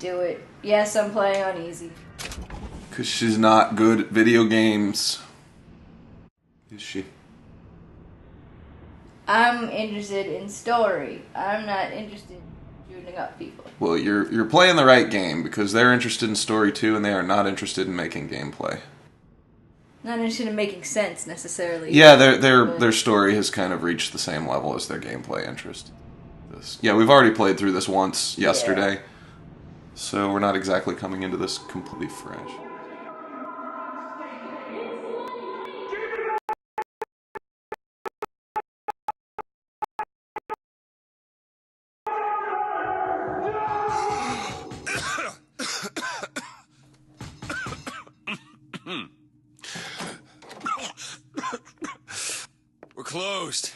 Do it. Yes, I'm playing on easy. Because she's not good at video games. Is she? I'm interested in story. I'm not interested in shooting up people. Well, you're playing the right game, because they're interested in story too, and they are not interested in making gameplay. Not interested in making sense, necessarily. Yeah, their story has kind of reached the same level as their gameplay interest. Yeah, we've already played through this once yesterday, so we're not exactly coming into this completely fresh. We're closed.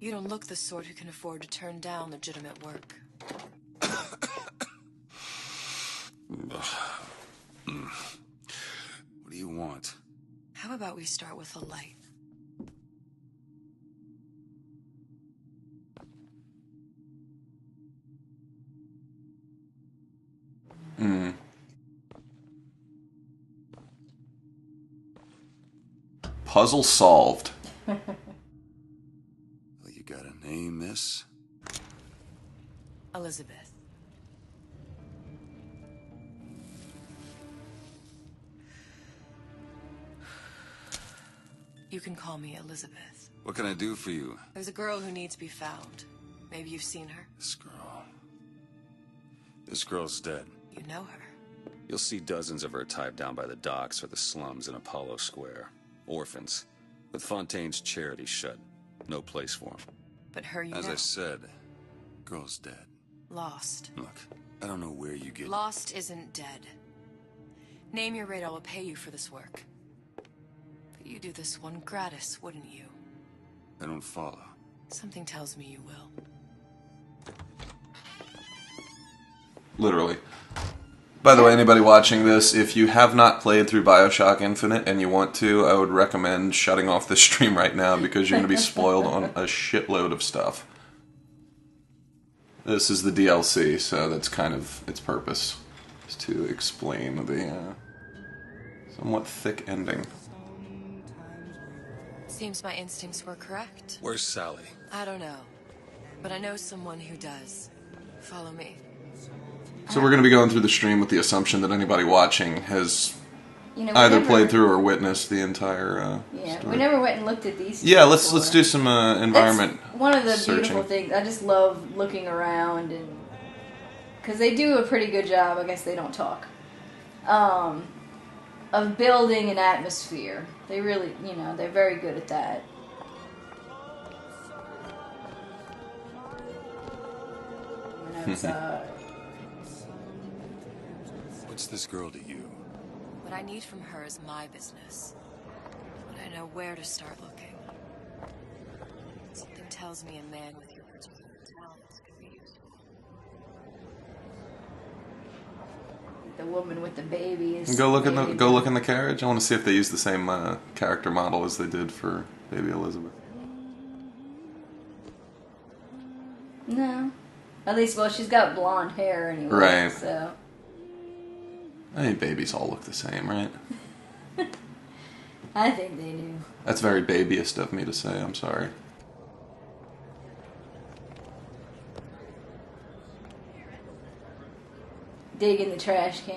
You don't look the sort who can afford to turn down legitimate work. What do you want? How about we start with a light? Puzzle solved. Well, you gotta name this. Elizabeth. You can call me Elizabeth. What can I do for you? There's a girl who needs to be found. Maybe you've seen her. This girl. This girl's dead. You know her. You'll see dozens of her tied down by the docks or the slums in Apollo Square. Orphans. With Fontaine's charity shut. No place for them. But her you As know. I said, girl's dead. Lost. Look, I don't know where you get... Lost isn't dead. Name your rate, I will pay you for this work. But you do this one gratis, wouldn't you? I don't follow. Something tells me you will. Literally. By the way, anybody watching this, if you have not played through Bioshock Infinite and you want to, I would recommend shutting off this stream right now, because you're going to be spoiled on a shitload of stuff. This is the DLC, so that's kind of its purpose, is to explain the somewhat thick ending. Seems my instincts were correct. Where's Sally? I don't know. But I know someone who does. Follow me. So we're going to be going through the stream with the assumption that anybody watching has either never played through or witnessed the entire Yeah, story. we never went and looked at these. Yeah, let's before. do some environment. That's one of the searching. beautiful things. I just love looking around, and because they do a pretty good job. I guess they don't talk. Of building an atmosphere. They really, they're very good at that. Went outside. What's this girl to you? What I need from her is my business. But I know where to start looking. Something tells me a man with your particular talents could be useful. The woman with the baby is. Go look in the carriage. I want to see if they use the same character model as they did for Baby Elizabeth. No. At least, well, she's got blonde hair anyway. Right. So. I mean, babies all look the same, right? I think they do. That's very babyist of me to say. I'm sorry. Dig in the trash can.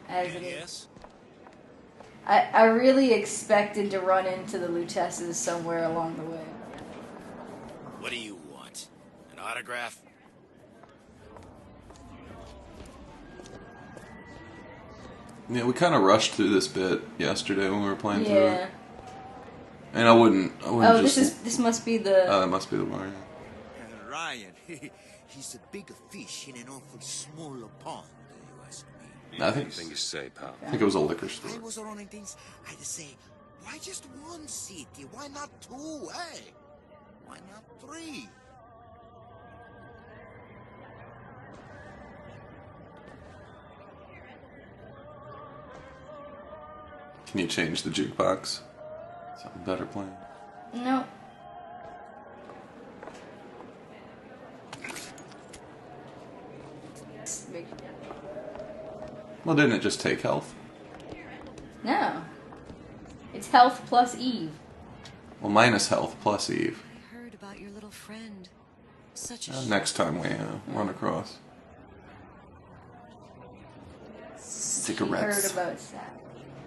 As it is. I really expected to run into the Lutesses somewhere along the way. What do you want? An autograph? Yeah, we kind of rushed through this bit yesterday when we were playing through Yeah. it. And I wouldn't Oh, just... this must be the. Oh, that must be the bar, yeah. Ryan, he's a big fish in an awful small pond, you ask me. I think Anything you say, pal. I think it was a liquor If I store. was running things, I'd say, why just one city? Why not two, eh? Why not three? Can you change the jukebox? Something better playing. No. Well, didn't it just take health? No. It's health plus Eve. Well, minus health plus Eve. I heard about your little friend. Such a Next time we run across. Heard Cigarettes. about Sal.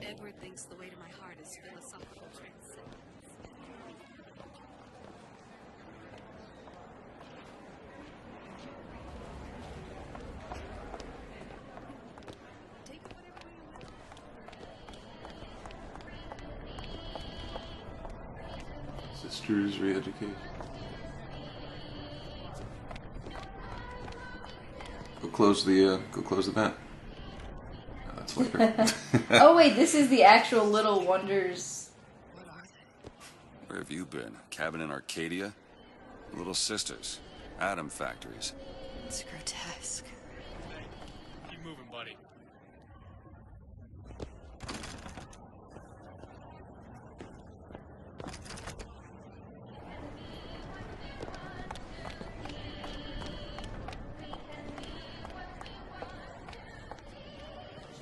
Edward thinks the way to my heart is philosophical transcendence. Take it whatever way you will. Sisters re-education. Go close the vent. Oh, that's later. Oh wait, this is the actual Little Wonders. What are they? Where have you been? Cabin in Arcadia? Little Sisters. Atom factories. It's grotesque. Keep moving, buddy.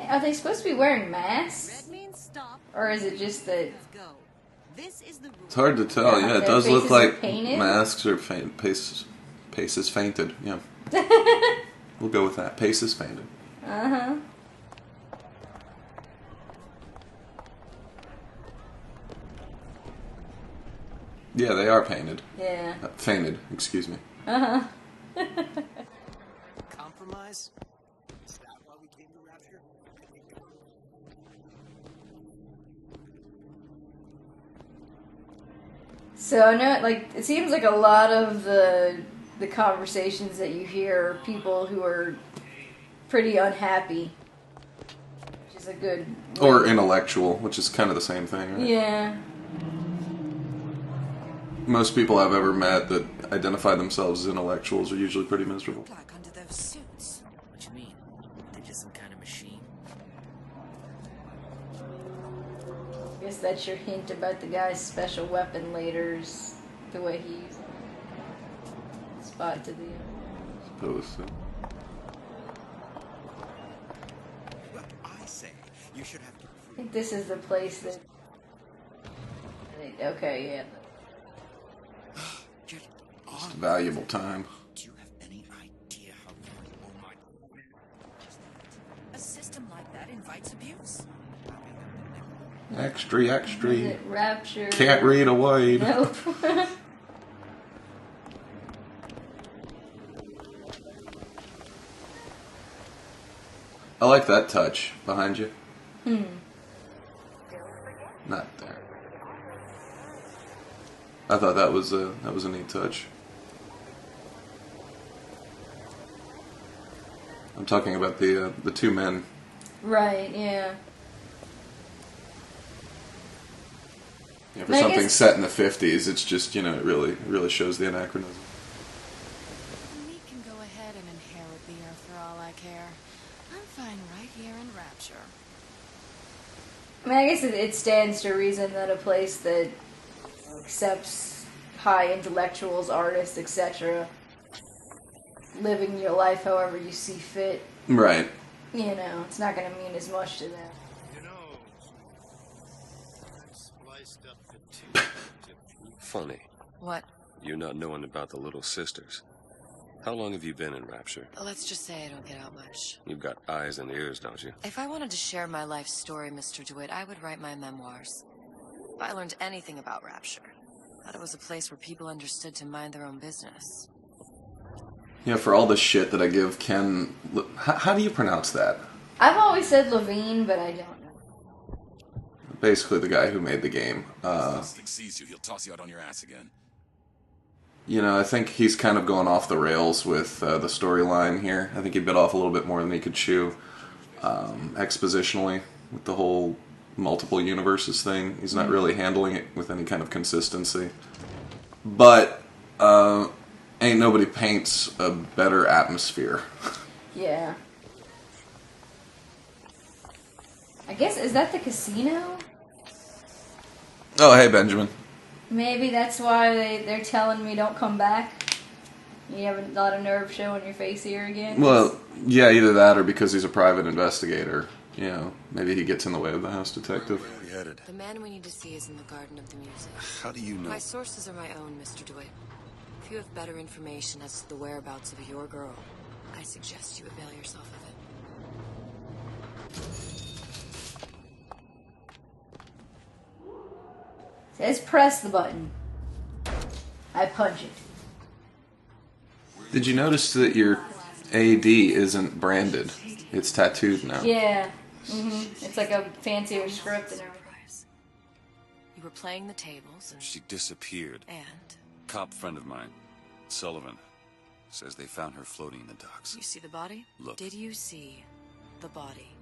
Are they supposed to be wearing masks? Red means stop. Or is it just that... Go. This is the rule. It's hard to tell. Yeah, it Their does look faces are like painted? masks or Pace is fainted. Yeah, we'll go with that. Pace is fainted. Uh-huh. Yeah, they are painted. Yeah. Fainted. Excuse me. Uh-huh. Compromise? Is that why we came to Rapture? So I know, like, it seems like a lot of the conversations that you hear are people who are pretty unhappy, which is a good. Or intellectual, which is kind of the same thing. Right? Yeah. Most people I've ever met that identify themselves as intellectuals are usually pretty miserable. Like under those suits. What you mean? They're just some kind of machine? I guess that's your hint about the guy's special weapon later's the way he used it. Spot to the. Suppose so. Well, I say you should have to. I think this is the place that. Okay, yeah. Get Just on. valuable time. Do you have any idea how long my A system like that invites abuse. Extra, Is extra. it Rapture? Can't read a wide. Nope. I like that touch behind you. Hmm. Not there. I thought that was a neat touch. I'm talking about the two men. Right, yeah. Yeah, for And I something guess- set in the 50s, it's just, it really shows the anachronism. Me can go ahead and inherit the Earth for all I care. I'm fine right here in Rapture. I mean, I guess it stands to reason that a place that accepts high intellectuals, artists, etc., living your life however you see fit, Right. it's not going to mean as much to them. You know, spliced up the two. Funny. What? You not knowing about the Little Sisters. How long have you been in Rapture? Let's just say I don't get out much. You've got eyes and ears, don't you? If I wanted to share my life story, Mr. DeWitt, I would write my memoirs. If I learned anything about Rapture, that it was a place where people understood to mind their own business. Yeah, for all the shit that I give Ken... How do you pronounce that? I've always said Levine, but I don't know. Basically the guy who made the game. Stick sees you, he'll toss you out on your ass again. I think he's kind of going off the rails with the storyline here. I think he bit off a little bit more than he could chew. Expositionally, with the whole multiple universes thing. He's not really handling it with any kind of consistency. But, ain't nobody paints a better atmosphere. Yeah. I guess, is that the casino? Oh, hey, Benjamin. Maybe that's why they're telling me don't come back. You have a lot of nerve showing your face here again? Well, yeah, either that or because he's a private investigator. You know, maybe he gets in the way of the house detective. Where are we headed? The man we need to see is in the Garden of the Muses. How do you know? My sources are my own, Mr. DeWitt. If you have better information as to the whereabouts of your girl, I suggest you avail yourself of it. Says press the button. I punch it. Did you notice that your AD isn't branded? It's tattooed now. Yeah. It's like a fancier script and everything. You were playing the tables and... She disappeared. And? Cop friend of mine, Sullivan, says they found her floating in the docks. You see the body? Look. Did you see the body?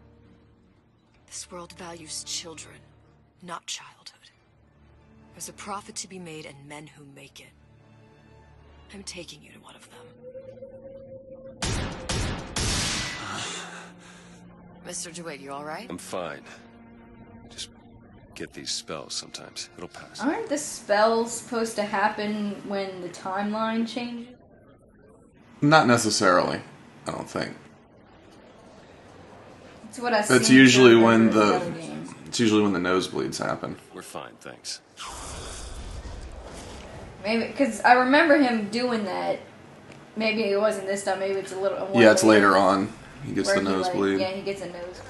This world values children, not childhood. There's a profit to be made and men who make it. I'm taking you to one of them. Mr. DeWitt, you alright? I'm fine. Just get these spells sometimes. It'll pass. Aren't the spells supposed to happen when the timeline changes? Not necessarily, I don't think. That's what I That's seem to usually when remember in the other games. it's usually when the nosebleeds happen. We're fine, thanks. Maybe because I remember him doing that. Maybe it wasn't this time. Maybe it's a little. Yeah, it's later on. He gets where the he, like, nosebleed. yeah, he gets a nose.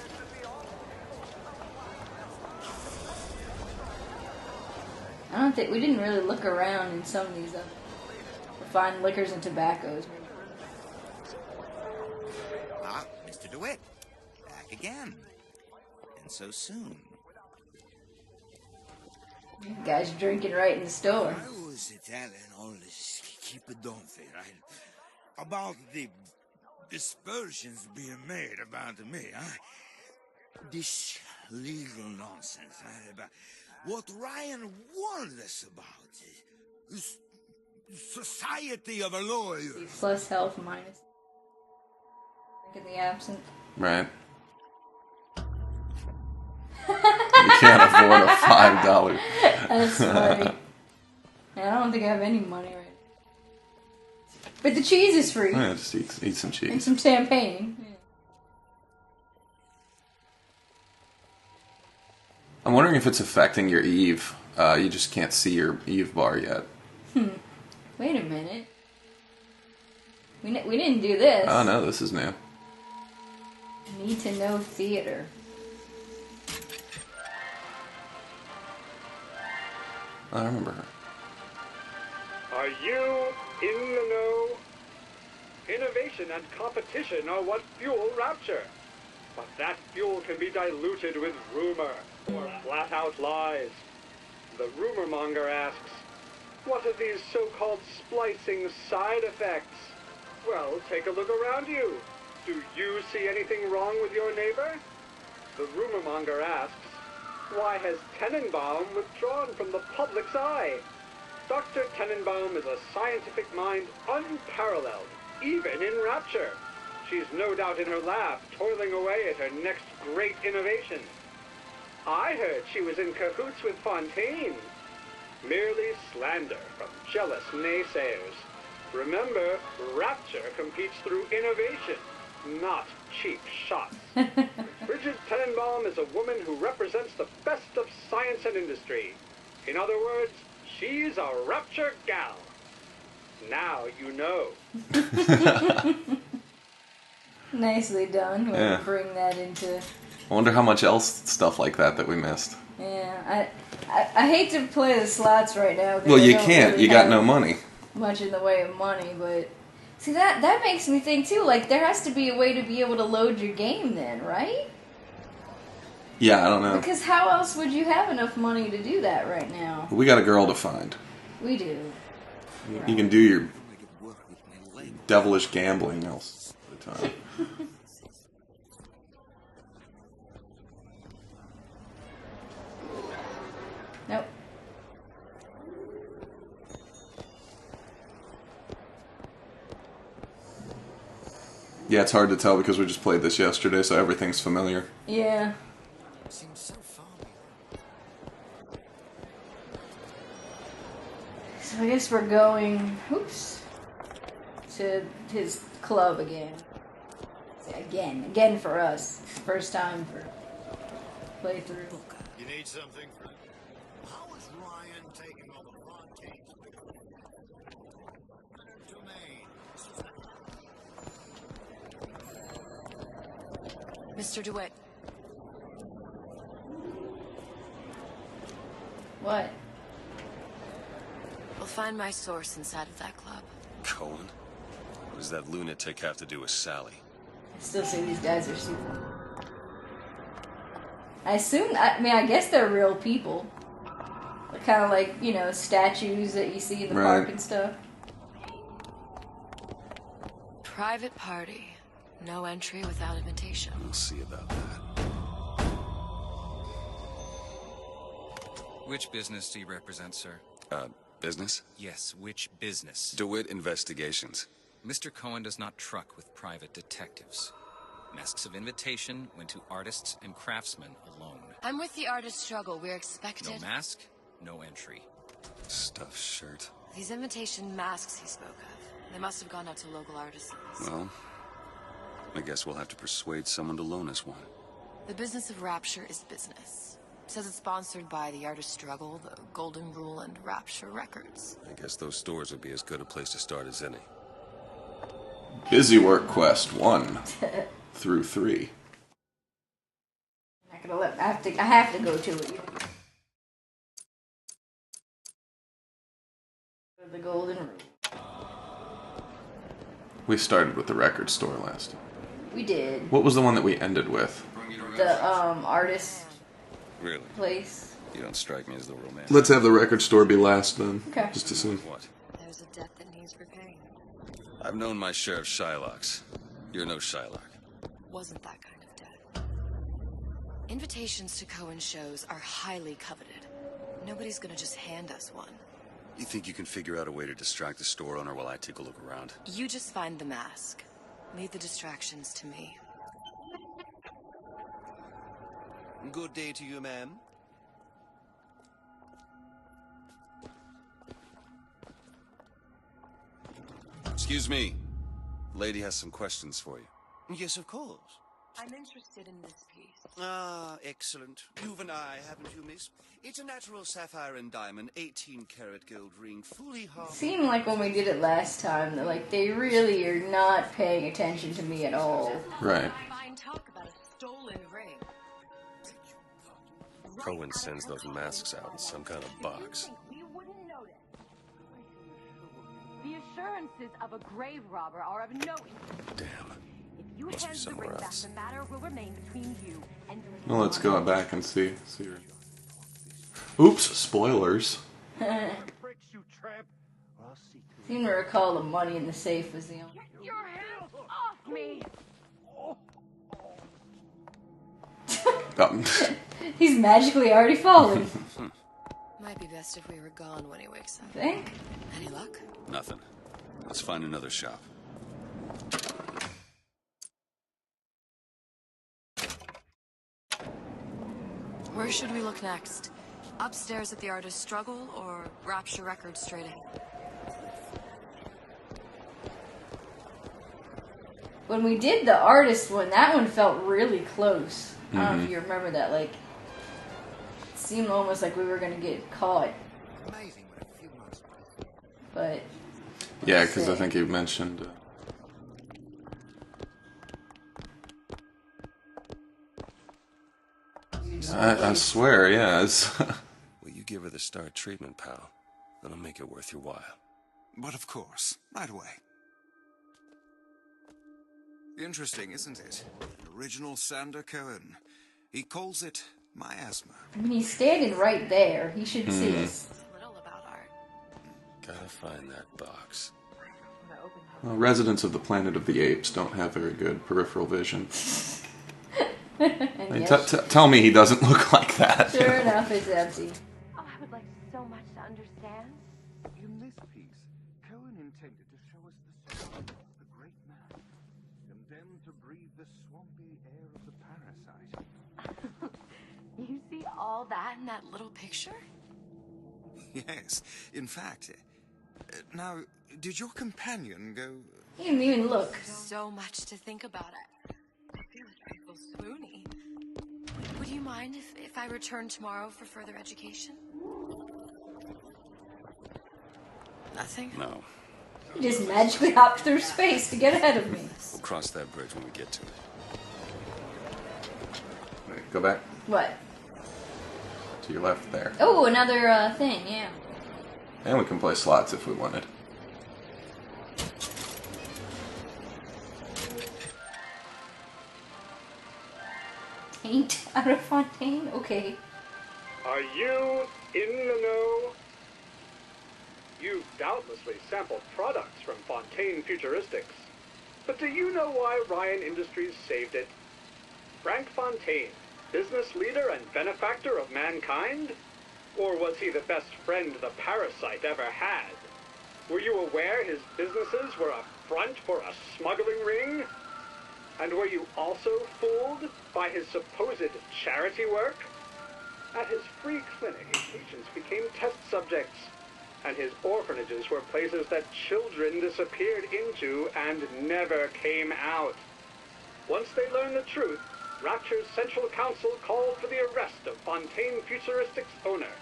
I don't think we didn't really look around in some of these refined liquors and tobaccos. Ah, Mr. DeWitt. Back again. And so soon. You guys are drinking right in the store. I was telling all this keep it don't fit, right? About the dispersions being made about me, huh? This legal nonsense, huh? About what Ryan warned us about. This society of lawyers. Plus health minus. Drinking the absinthe. Right. You can't afford a $5. That's funny. I don't think I have any money right now. But the cheese is free. Yeah, just eat some And cheese. some champagne. Yeah. I'm wondering if it's affecting your Eve. You just can't see your Eve bar yet. Wait a minute. We didn't do this. Oh no, this is new. Need to know theater. Oh, I remember her. Are you in the know? Innovation and competition are what fuel Rapture. But that fuel can be diluted with rumor or flat-out lies. The rumor monger asks, what are these so-called splicing side effects? Well, take a look around you. Do you see anything wrong with your neighbor? The rumor monger asks, why has Tenenbaum withdrawn from the public's eye? Dr. Tenenbaum is a scientific mind unparalleled, even in Rapture. She's no doubt in her lab, toiling away at her next great innovation. I heard she was in cahoots with Fontaine. Merely slander from jealous naysayers. Remember, Rapture competes through innovation, not cheap shots. Bridget Tenenbaum is a woman who represents the best of science and industry. In other words, she's a Rapture gal. Now you know. Nicely done. We'll Yeah. bring that into... I wonder how much else stuff like that we missed. Yeah, I hate to play the slots right now. 'Cause Well, I you don't can't. really You got have no money. much in the way of money, but... See, that makes me think, too, like, there has to be a way to be able to load your game then, right? Yeah, I don't know. Because how else would you have enough money to do that right now? We got a girl to find. We do. You can do your devilish gambling else the time. Nope. Yeah, it's hard to tell because we just played this yesterday, so everything's familiar. Yeah. Seems so far. So I guess we're going... Oops. to his club again. Again for us. First time for playthrough. You need something? How is Ryan taking on the Fontaines? Mr. DeWitt. What? We'll find my source inside of that club. Cohen? What does that lunatic have to do with Sally? I still say these guys are super. I guess they're real people. Kind of like, you know, statues that you see in the park and stuff. Private party. No entry without invitation. We'll see about that. Which business do you represent, sir? Business? Yes, which business? DeWitt Investigations. Mr. Cohen does not truck with private detectives. Masks of invitation went to artists and craftsmen alone. I'm with the artist struggle. We're expected. No mask, no entry. Stuffed shirt. These invitation masks he spoke of. They must have gone out to local artisans. Well, I guess we'll have to persuade someone to loan us one. The business of Rapture is business. Says it's sponsored by the Artist Struggle, the Golden Rule, and Rapture Records. I guess those stores would be as good a place to start as any. Busy Work Quest 1 through 3. I'm not gonna let. I have to go to it. The Golden Rule. We started with the record store last time. We did. What was the one that we ended with? The artist Really? place. You don't strike me as the romantic. Let's have the record store be last then. Okay. Just to see. What? There's a debt that needs repaying. I've known my share of Shylocks. You're no Shylock. Wasn't that kind of debt. Invitations to Cohen shows are highly coveted. Nobody's gonna just hand us one. You think you can figure out a way to distract the store owner while I take a look around? You just find the mask. Leave the distractions to me. Good day to you, ma'am. Excuse me. Lady has some questions for you. Yes, of course. I'm interested in this piece. Ah, excellent. You've an eye, haven't you, miss? It's a natural sapphire and diamond, 18-karat gold ring, fully hard. Seemed like when we did it last time that like they really are not paying attention to me at all. Right. Fine talk about a stolen ring. Cohen sends those masks out in some kind of box. We wouldn't notice. The assurances of a grave robber are of no interest. Damn. If you Must be hand the somewhere ring back, else. the matter will remain between you and your Well, let's go back and see her. Oops, spoilers. Seem to recall the money in the safe was the only. Get your hands off me! He's magically already fallen. Might be best if we were gone when he wakes up. Think? Any luck? Nothing. Let's find another shop. Where should we look next? Upstairs at the Artist Struggle or Rapture Records straight in? When we did the artist one, that one felt really close. I don't know if you remember that. Like, it seemed almost like we were gonna get caught. Amazing what a few months. But Yeah, because I think you mentioned. I swear, yeah. Will you give her the star treatment, pal? That'll make it worth your while. But of course, right away. Interesting, isn't it? Original Sander Cohen. He calls it miasma. I mean, he's standing right there. He should see us. Little about art. Gotta find that box. Well, residents of the Planet of the Apes don't have very good peripheral vision. And Tell me he doesn't look like that. sure enough, it's empty. Oh, I would like so much to understand. In this piece, Cohen intended to show us the soul of the great man, condemned to breathe the swampy air of the parasite. You see all that? In that little picture? Yes, in fact. Now, did your companion go He didn't even look. So much to think about. I feel swoony. Would you mind if I return tomorrow for further education? Nothing? No. He just magically hopped through space to get ahead of me. We'll cross that bridge when we get to it. Wait, go back. What? To your left there. Oh, another thing, yeah. And we can play slots if we wanted. Taint out of Fontaine? Okay. Are you in the know? You've doubtlessly sampled products from Fontaine Futuristics. But do you know why Ryan Industries saved it? Frank Fontaine, business leader and benefactor of mankind? Or was he the best friend the parasite ever had? Were you aware his businesses were a front for a smuggling ring? And were you also fooled by his supposed charity work? At his free clinic, patients became test subjects, and his orphanages were places that children disappeared into and never came out. Once they learned the truth, Rapture's Central Council called for the arrest of Fontaine Futuristics' owner.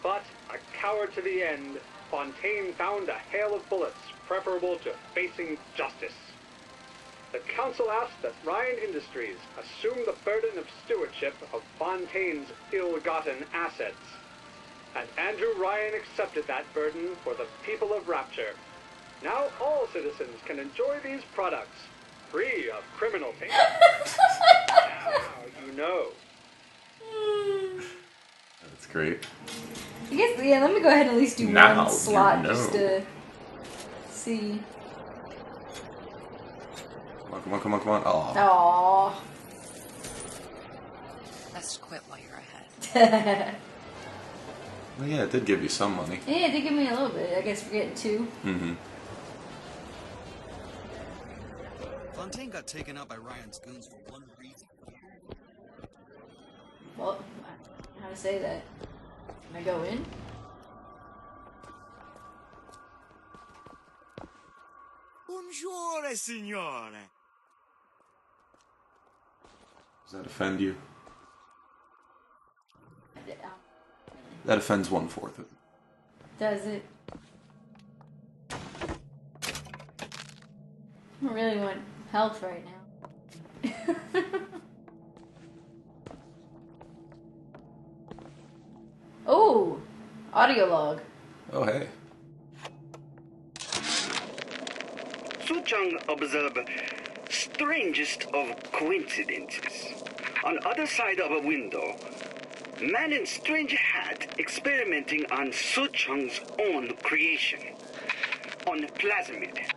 But, a coward to the end, Fontaine found a hail of bullets preferable to facing justice. The council asked that Ryan Industries assume the burden of stewardship of Fontaine's ill-gotten assets. And Andrew Ryan accepted that burden for the people of Rapture. Now all citizens can enjoy these products, free of criminal taint. Now you know. That's great. I guess, yeah, let me go ahead and at least do Now one slot you know. just to see. Come on, come on, come on, come on. Aww. Best quit while you're ahead. Well, yeah, it did give you some money. Yeah, it did give me a little bit. I guess we're getting 2. Mm-hmm. Fontaine got taken out by Ryan's goons for one reason. Well, how to say that? Can I go in? Buongiorno, signore. Does that offend you? That offends 1/4 of it. Does it? I really want health right now. Oh! Audio log. Oh, hey. Suchang observed strangest of coincidences. On other side of a window, man in strange hat experimenting on Suchang's own creation. On plasmid.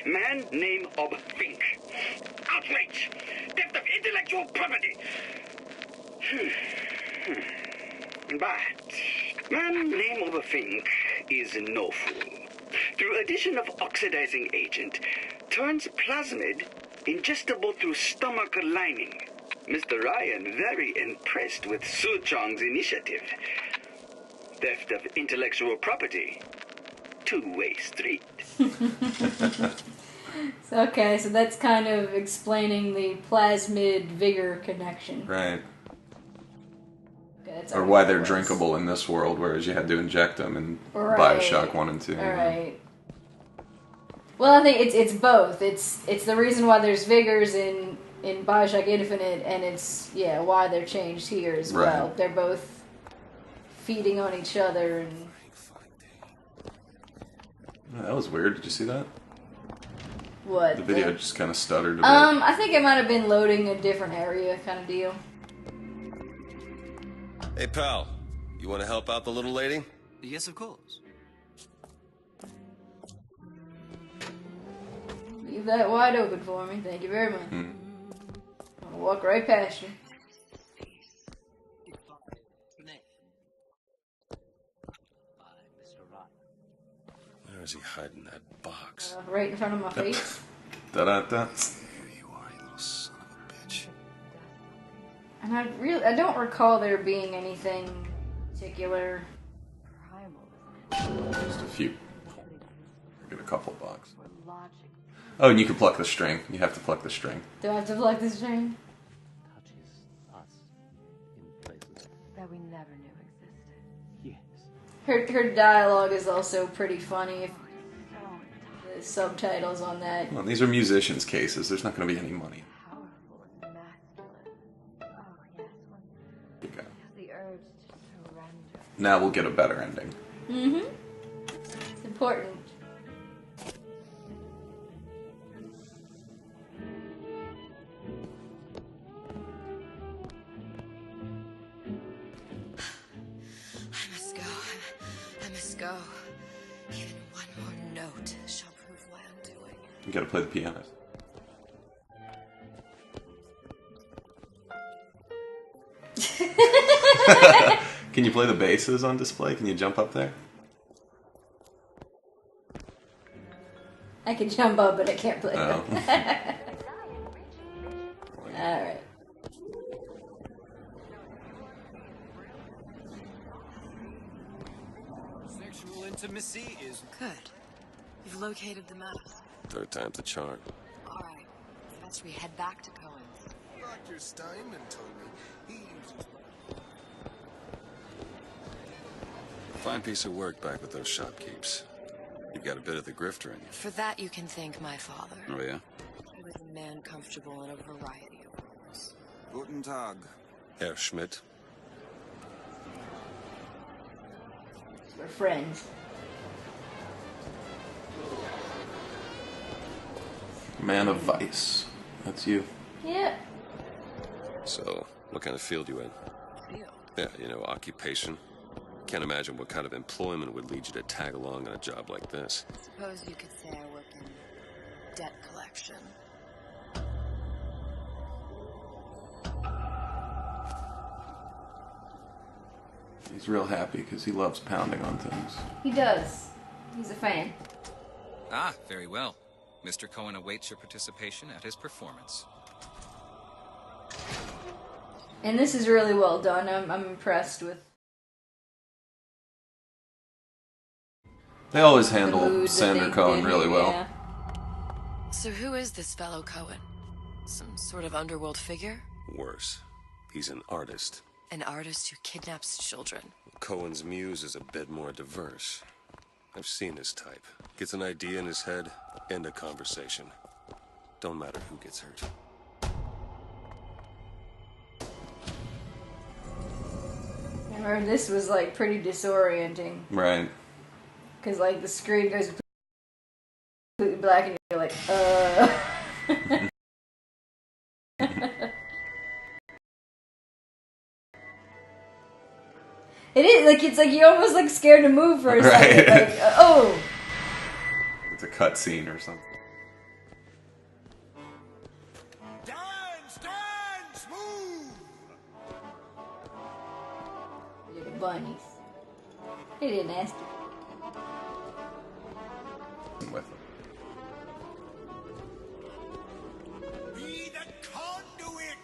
Man name of Fink. Outrage! Theft of intellectual property! But man name of Fink is no fool. Through addition of oxidizing agent, turns plasmid ingestible through stomach lining. Mr. Ryan very impressed with Su Chong's initiative. Theft of intellectual property. Two-way street. Okay, so that's kind of explaining the plasmid vigor connection. Right. Okay, that's Or why they're drinkable in this world, whereas you had to inject them in Right. Bioshock 1 and 2. Alright. Well, I think it's both. It's the reason why there's vigors in Bioshock Infinite, and it's, yeah, why they're changed here as well. Right. They're both feeding on each other and... That was weird. Did you see that? What? The video just kind of stuttered a bit. I think it might have been loading a different area kind of deal. Hey, pal. You want to help out the little lady? Yes, of course. Leave that wide open for me. Thank you very much. I'll walk right past you. Where is he hiding that box? Right in front of my face. Da-da-da. There you are, you little son of a bitch. And I don't recall there being anything particular. Just a few. We're a couple bucks. Oh, and you can pluck the string. You have to pluck the string. Do I have to pluck the string? That we never knew existed. Yes. Her dialogue is also pretty funny. If the subtitles on that. Well, these are musicians' cases. There's not going to be any money. The urge to surrender. Now we'll get a better ending. Mm-hmm. It's important. I must go. Even one more note shall prove my undoing. You gotta play the pianist. Can you play the basses on display? Can you jump up there? I can jump up, but I can't play Oh. them. Alright. Sexual intimacy is good. You've located the map. Third time's the charm. Alright. Best we head back to Cohen's. Dr. Steinman told me he uses... Fine piece of work back with those shopkeepers. You've got a bit of the grifter in you. For that you can thank my father. Oh, yeah? He was a man comfortable in a variety of roles. Guten Tag. Herr Schmidt. We're friends. Man of Vice. That's you. Yeah. So, what kind of field you in? Field? Yeah, you know, occupation. Can't imagine what kind of employment would lead you to tag along on a job like this. Suppose you could say I work in debt collection. He's real happy because he loves pounding on things. He does. He's a fan. Ah, very well. Mr. Cohen awaits your participation at his performance. And this is really well done. I'm impressed with. They always the handle mood that Sander they Cohen did really here, well. yeah. So who is this fellow Cohen? Some sort of underworld figure? Worse, he's an artist. An artist who kidnaps children. Cohen's muse is a bit more diverse. I've seen his type. Gets an idea in his head, end a conversation. Don't matter who gets hurt. I remember this was like pretty disorienting. Right. Because like the screen goes completely black and you're like, It is like it's like you're almost like scared to move for a second. Right. Like, oh. It's a cutscene or something. Dance, move! You're the bunnies. They didn't ask you. With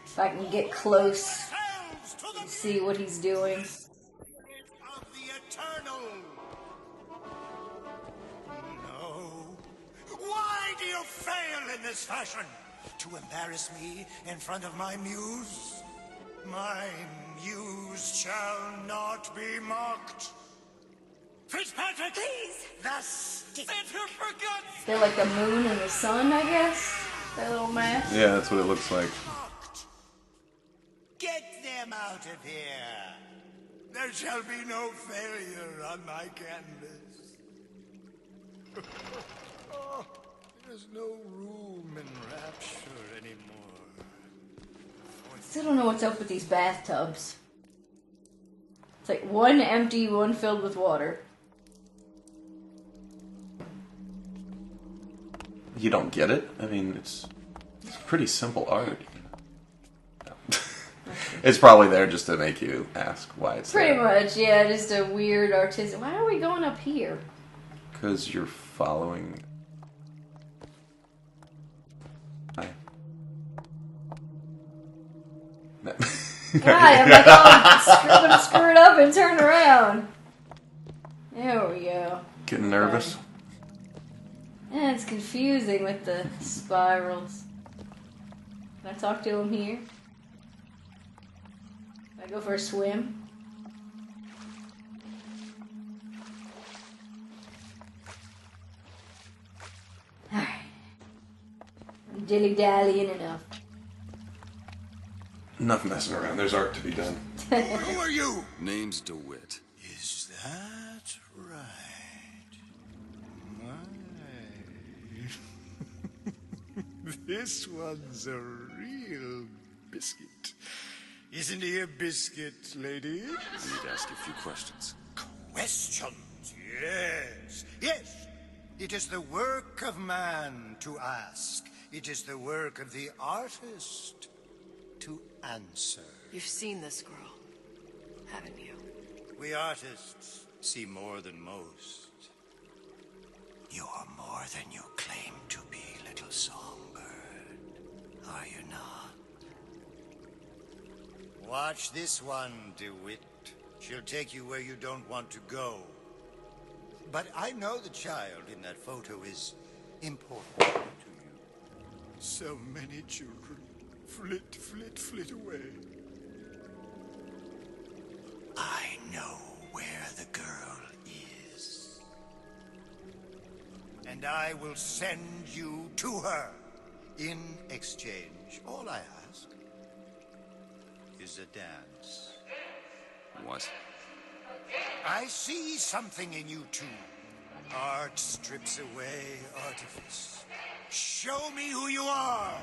If I can get close, see what he's doing. Why do you fail in this fashion? To embarrass me in front of my muse? My muse shall not be mocked. Fitzpatrick! Please! The stick! They're like the moon and the sun, I guess. That little mask. Yeah, that's what it looks like. Get them out of here! There shall be no failure on my canvas. Oh, there's no room in rapture anymore. Still don't know what's up with these bathtubs. It's like one empty, one filled with water. You don't get it? I mean, it's pretty simple art. No. It's probably there just to make you ask why it's Pretty there. much, yeah, just a weird artistic. Why are we going up here? Because you're following... Hi. God, I'm like, oh, I'm gonna screw it up and turn around. There we go. Getting nervous? Yeah, it's confusing with the spirals. Can I talk to him here? Can I go for a swim? Alright. I'm dilly-dallying enough. Enough messing around. There's art to be done. Who are you? Name's DeWitt. Is that right? This one's a real biscuit. Isn't he a biscuit, lady? I need to ask you a few questions. Questions, yes. Yes, it is the work of man to ask. It is the work of the artist to answer. You've seen this girl, haven't you? We artists see more than most. You are more than you claim to be, little songbird. Are you not? Watch this one, DeWitt. She'll take you where you don't want to go. But I know the child in that photo is important to you. So many children. Flit, flit, flit away. I know where the girl is. And I will send you to her. In exchange, all I ask is a dance. What? I see something in you two. Art strips away artifice. Show me who you are.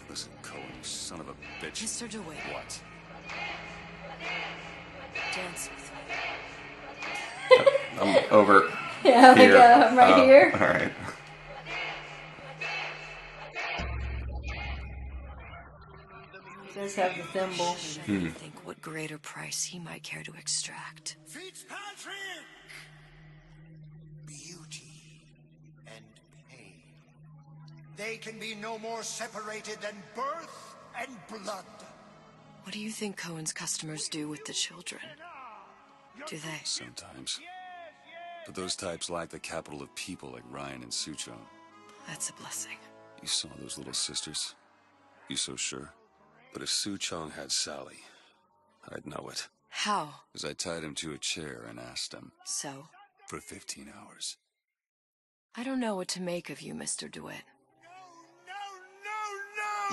Listen, Cohen, you son of a bitch. Mr. DeWitt. What? Dance with me. I'm over Yeah, here. I'm right here. Alright. He does have the thimble. Think what greater price he might care to extract. Fitzpatrick! Beauty and pain. They can be no more separated than birth and blood. What do you think Cohen's customers do with the children? Do they? Sometimes. But those types lack the capital of people like Ryan and Suchong. That's a blessing. You saw those little sisters? You so sure? But if Suchong had Sally, I'd know it. How? Because I tied him to a chair and asked him. So? For 15 hours. I don't know what to make of you, Mr. DeWitt.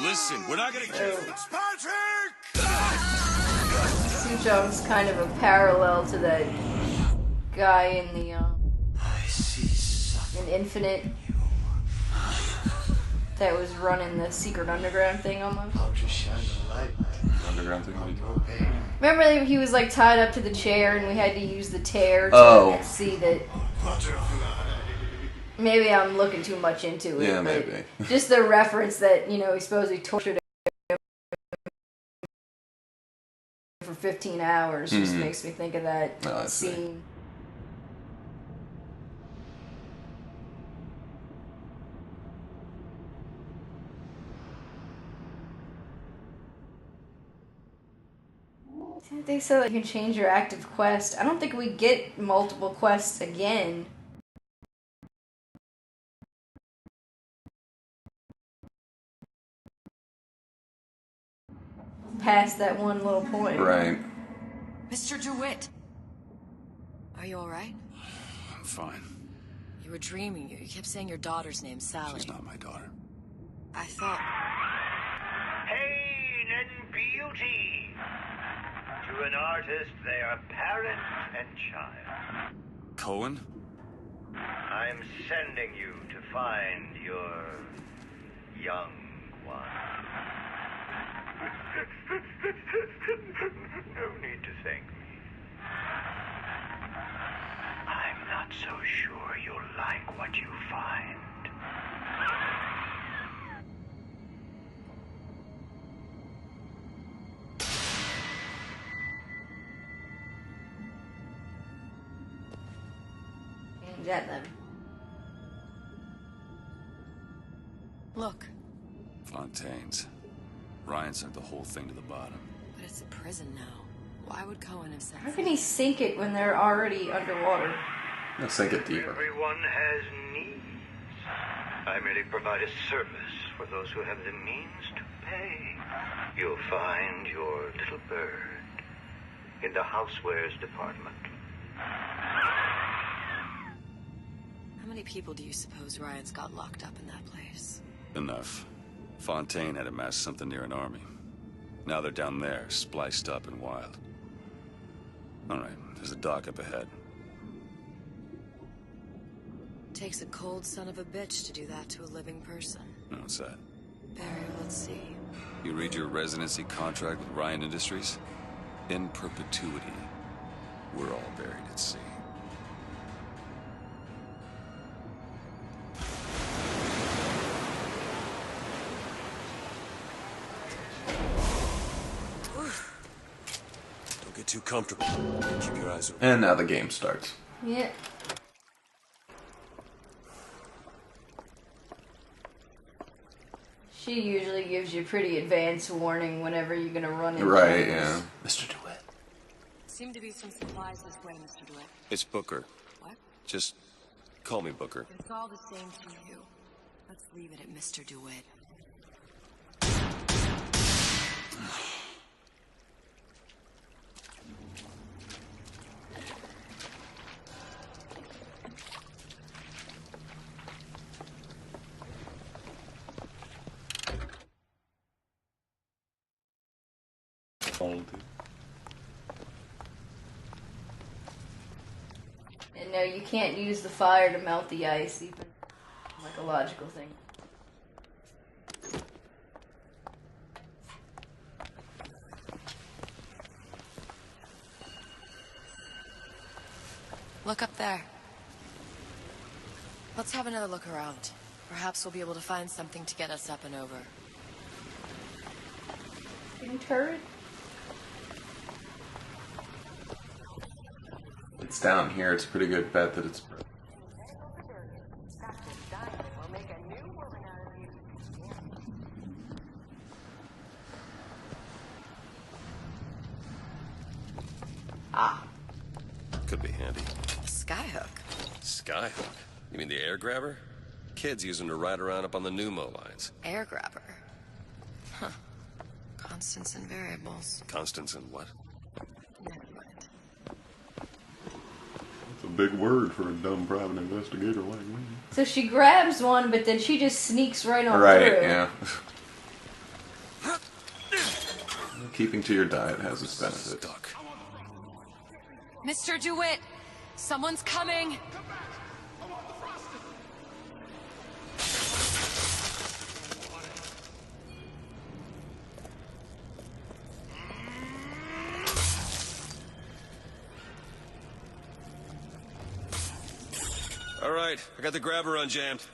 Listen, we're not gonna kill Fitzpatrick! Suchong's kind of a parallel to that guy in the in Infinite that was running the secret underground thing almost. Underground thing, what do you call it? Remember he was like tied up to the chair and we had to use the tear to see that. Maybe I'm looking too much into it. Yeah, but maybe. Just the reference that, you know, he supposedly tortured him for 15 hours just makes me think of that scene. They said that you can change your active quest. I don't think we get multiple quests again. Past that one little point. Right. Mr. DeWitt! Are you alright? I'm fine. You were dreaming. You kept saying your daughter's name, Sally. She's not my daughter. I thought... Pain and beauty. To an artist, they are parent and child. Cohen? I'm sending you to find your young one. No need to thank me. I'm not so sure you'll like what you find. Get them. Look. Fontaine's. Ryan sent the whole thing to the bottom. But it's a prison now. Why would Cohen have sent... How can he sink it when they're already underwater? Let's sink it deeper. Everyone has needs. I merely provide a service for those who have the means to pay. You'll find your little bird in the housewares department. How many people do you suppose Ryan's got locked up in that place? Enough. Fontaine had amassed something near an army. Now they're down there, spliced up and wild. Alright, there's a dock up ahead. Takes a cold son of a bitch to do that to a living person. What's that? Barry, let's see. You read your residency contract with Ryan Industries? In perpetuity, we're all buried at sea. Don't get too comfortable. Keep your eyes open. And now the game starts. Yeah. She usually gives you pretty advanced warning whenever you're gonna run into Right, things. yeah. Mr. DeWitt. Seem to be some supplies this way, Mr. DeWitt. It's Booker. What? Just call me Booker. It's all the same to you. Let's leave it at Mr. DeWitt. And no, you can't use the fire to melt the ice, even like a logical thing. Look up there. Let's have another look around. Perhaps we'll be able to find something to get us up and over. Turret? It's down here. It's a pretty good bet that it's. Ah. Could be handy. A skyhook. Skyhook? You mean the air grabber? Kids use them to ride around up on the pneumo lines. Air grabber. Huh. Constants and variables. Constants and what? Never mind. It's a big word for a dumb private investigator like me. So she grabs one, but then she just sneaks right on Right, through. yeah. Keeping to your diet has its benefits. Mr. DeWitt! Someone's coming! All right, I got the grabber unjammed.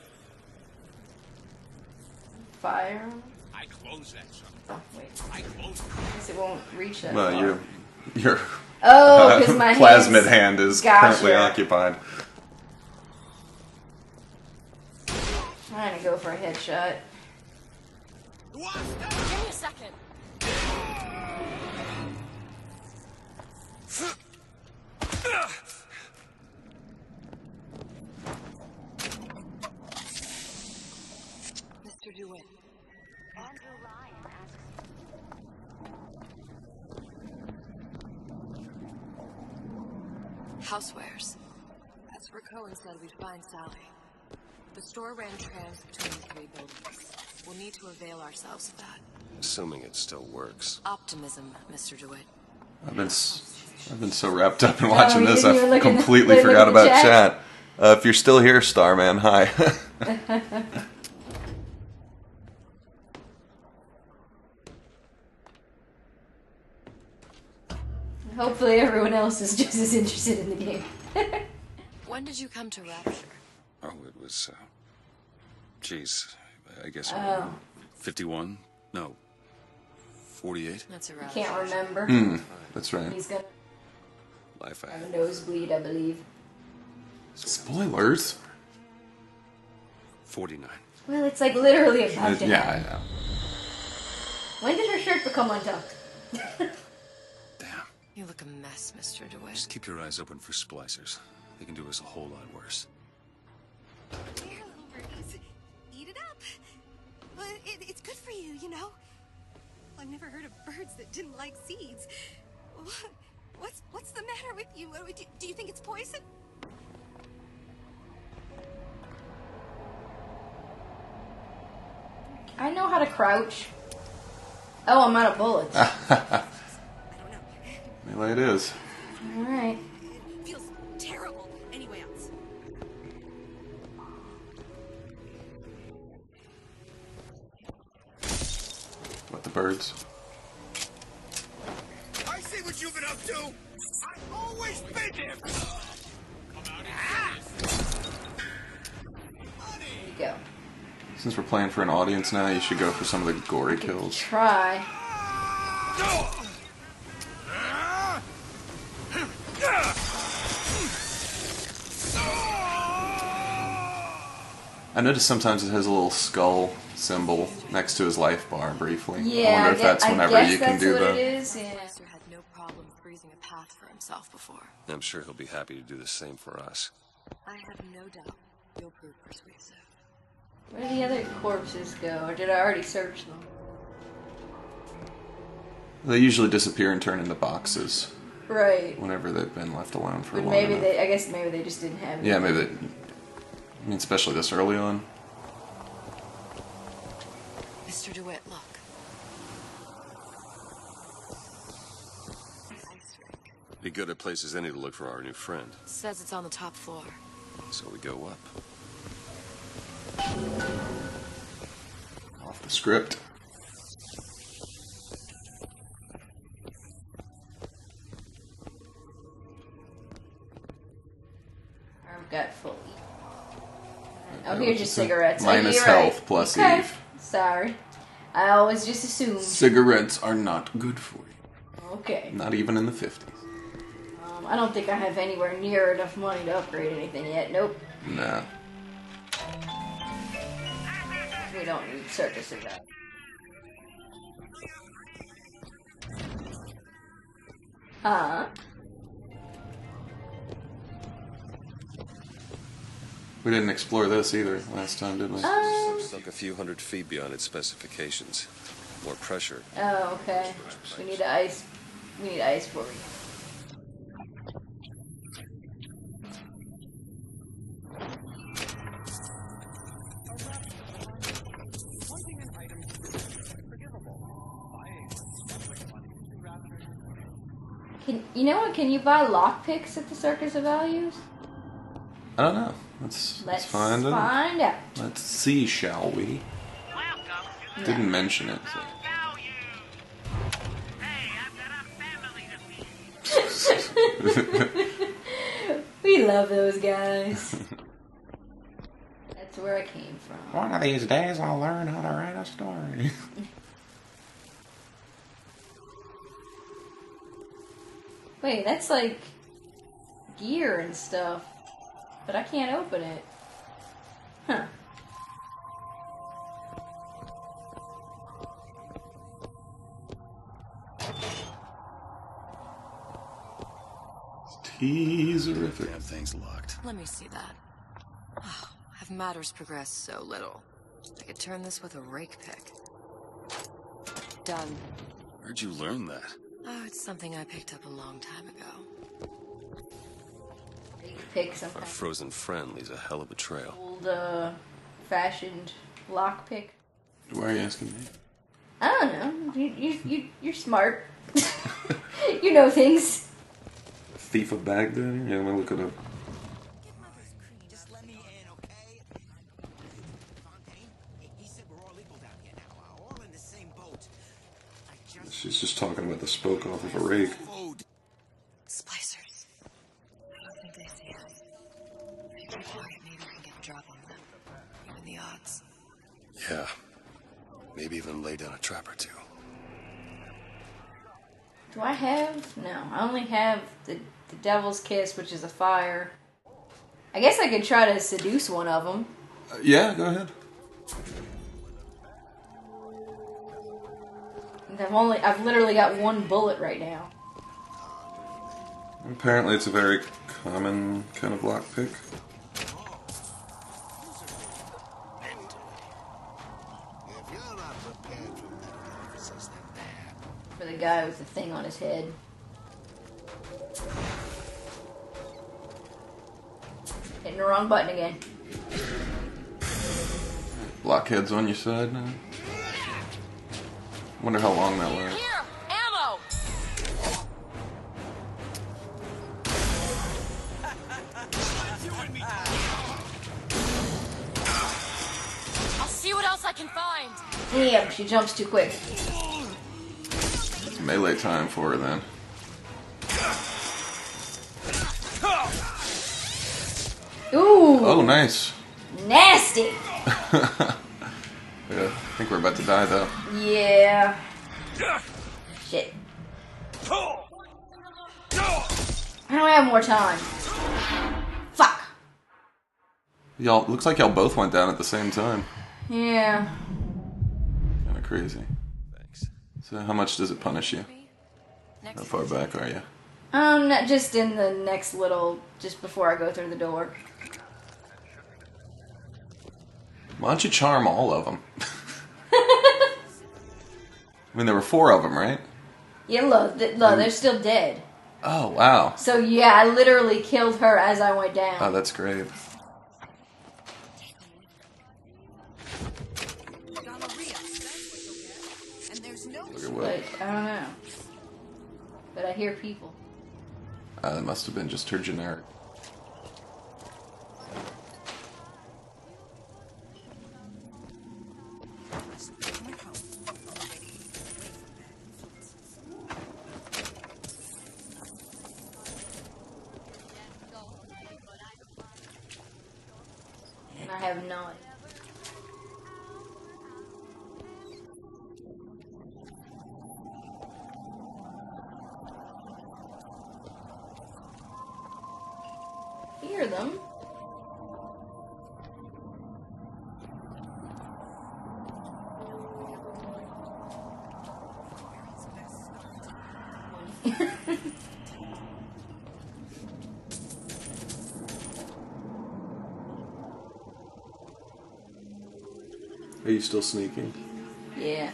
Fire? I close that sucker. Oh, wait. I close it. I guess it won't reach that Well, far. your Oh, because my plasmid hands- hand is Gotcha. currently occupied. Trying to go for a headshot. Give me a second. Mr. DeWitt. Andrew Ryan asks. Housewares. That's where Cohen said we'd find Sally. The store ran trams between the three buildings. We'll need to avail ourselves of that. Assuming it still works. Optimism, Mr. DeWitt. I've been so wrapped up in watching you this, didn't even I look in the- completely look forgot at the about chat? chat. If you're still here, Starman, hi. Hopefully everyone else is just as interested in the game. When did you come to Rapture? Oh, it was, geez, I guess Oh. 51? No, 48? That's a Can't remember. That's right. He's gonna Life have a nosebleed, I believe. Spoilers? 49. Well, it's like literally about to Yeah, happen. I know. When did her shirt become untucked? You look a mess, Mr. DeWitt. Just keep your eyes open for splicers. They can do us a whole lot worse. Here, little birdies. Eat it up. Well, it's good for you, you know? I've never heard of birds that didn't like seeds. What's the matter with you? Do you think it's poison? I know how to crouch. Oh, I'm out of bullets. Melee it is. Alright. It feels terrible. Anyway else. What, the birds? I see what you've been up to. I've always been here. There you go. Since we're playing for an audience now, you should go for some of the gory kills. Try. I noticed sometimes it has a little skull symbol next to his life bar briefly. Yeah, I wonder if that's whenever you can do that. It is, yeah. Slicer had no problem freezing a path for himself before. I'm sure he'll be happy to do the same for us. I have no doubt you'll prove persuasive. Where did the other corpses go? Or did I already search them? They usually disappear and turn into boxes. Right. Whenever they've been left alone for But long maybe enough. I guess maybe they just didn't have it. Yeah, maybe they... I mean, especially this early on. Mr. DeWitt, look. Be good at places any to look for our new friend. Says it's on the top floor. So we go up. Off the script. I've got full. Oh, here's your cigarettes. Minus you're health right. plus okay. Eve. Sorry. I always just assumed. Cigarettes are not good for you. Okay. Not even in the 50s. I don't think I have anywhere near enough money to upgrade anything yet. Nope. Nah. We don't need circus of that. Huh? We didn't explore this either last time, did we? Stuck a few 100 feet beyond its specifications. More pressure. Oh, okay. We need ice. We need ice for you. You know what? Can you buy lockpicks at the Circus of Values? I don't know. Let's find out. Let's see, shall we? No. Didn't mention it. So. We love those guys. That's where I came from. One of these days I'll learn how to write a story. Wait, that's like gear and stuff. But I can't open it. Huh. Teaserific. Damn thing's locked. Let me see that. Oh, have matters progressed so little? I could turn this with a rake pick. Done. Where'd you learn that? Oh, it's something I picked up a long time ago. Pick some Our frozen friend leaves a hell of a trail. old, fashioned lockpick. Why are you asking me? I don't know. You're smart. You know things. Thief of Baghdad? Yeah, I'm gonna look it up. She's just talking about the spoke off of a rake. Splicers. I don't think they see us. If you keep quiet, maybe we can get a drop on them. Even the odds. Yeah. Maybe even lay down a trap or two. Do I have? No, I only have the Devil's Kiss, which is a fire. I guess I could try to seduce one of them. Yeah, go ahead. I've literally got one bullet right now. Apparently it's a very common kind of lockpick. For the guy with the thing on his head. Hitting the wrong button again. Blockhead's on your side now. Wonder how long that lasts. Here, ammo. I'll see what else I can find. Damn, she jumps too quick. It's melee time for her then. Ooh. Oh, nice. Nasty. Yeah, I think we're about to die though. Yeah. Shit. I don't have more time. Fuck. Y'all, looks like y'all both went down at the same time. Yeah. Kind of crazy. Thanks. So how much does it punish you? How far back are you? Not just in the next little, just before I go through the door. Why don't you charm all of them? I mean, there were 4 of them, right? Yeah, look, they're still dead. Oh, wow. So yeah, I literally killed her as I went down. Oh, that's great. Look at what? But I don't know. But I hear people. That must have been just her generic. And I have not. Hear them. Are you still sneaking? Yeah.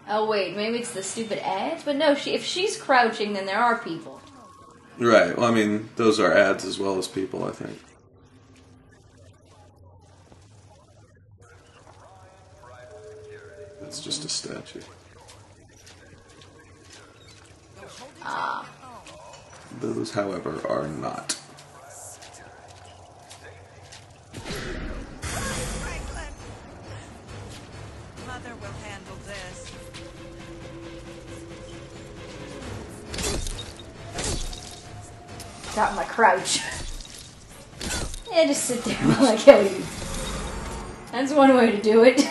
Oh wait, maybe it's the stupid ads? But no, if she's crouching, then there are people. Right. Well, I mean, those are ads as well as people, I think. It's just a statue. Ah. Those, however, are not. Mother will handle this. Got my crouch. Yeah, just sit there while I kill you. That's one way to do it.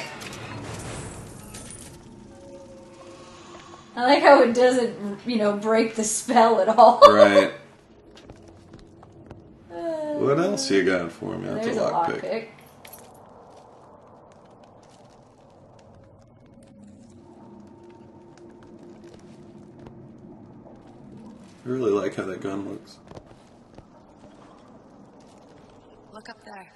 I like how it doesn't, break the spell at all. Right. What else you got for me? That's There's a lockpick. lockpick. I really like how that gun looks. Look up there.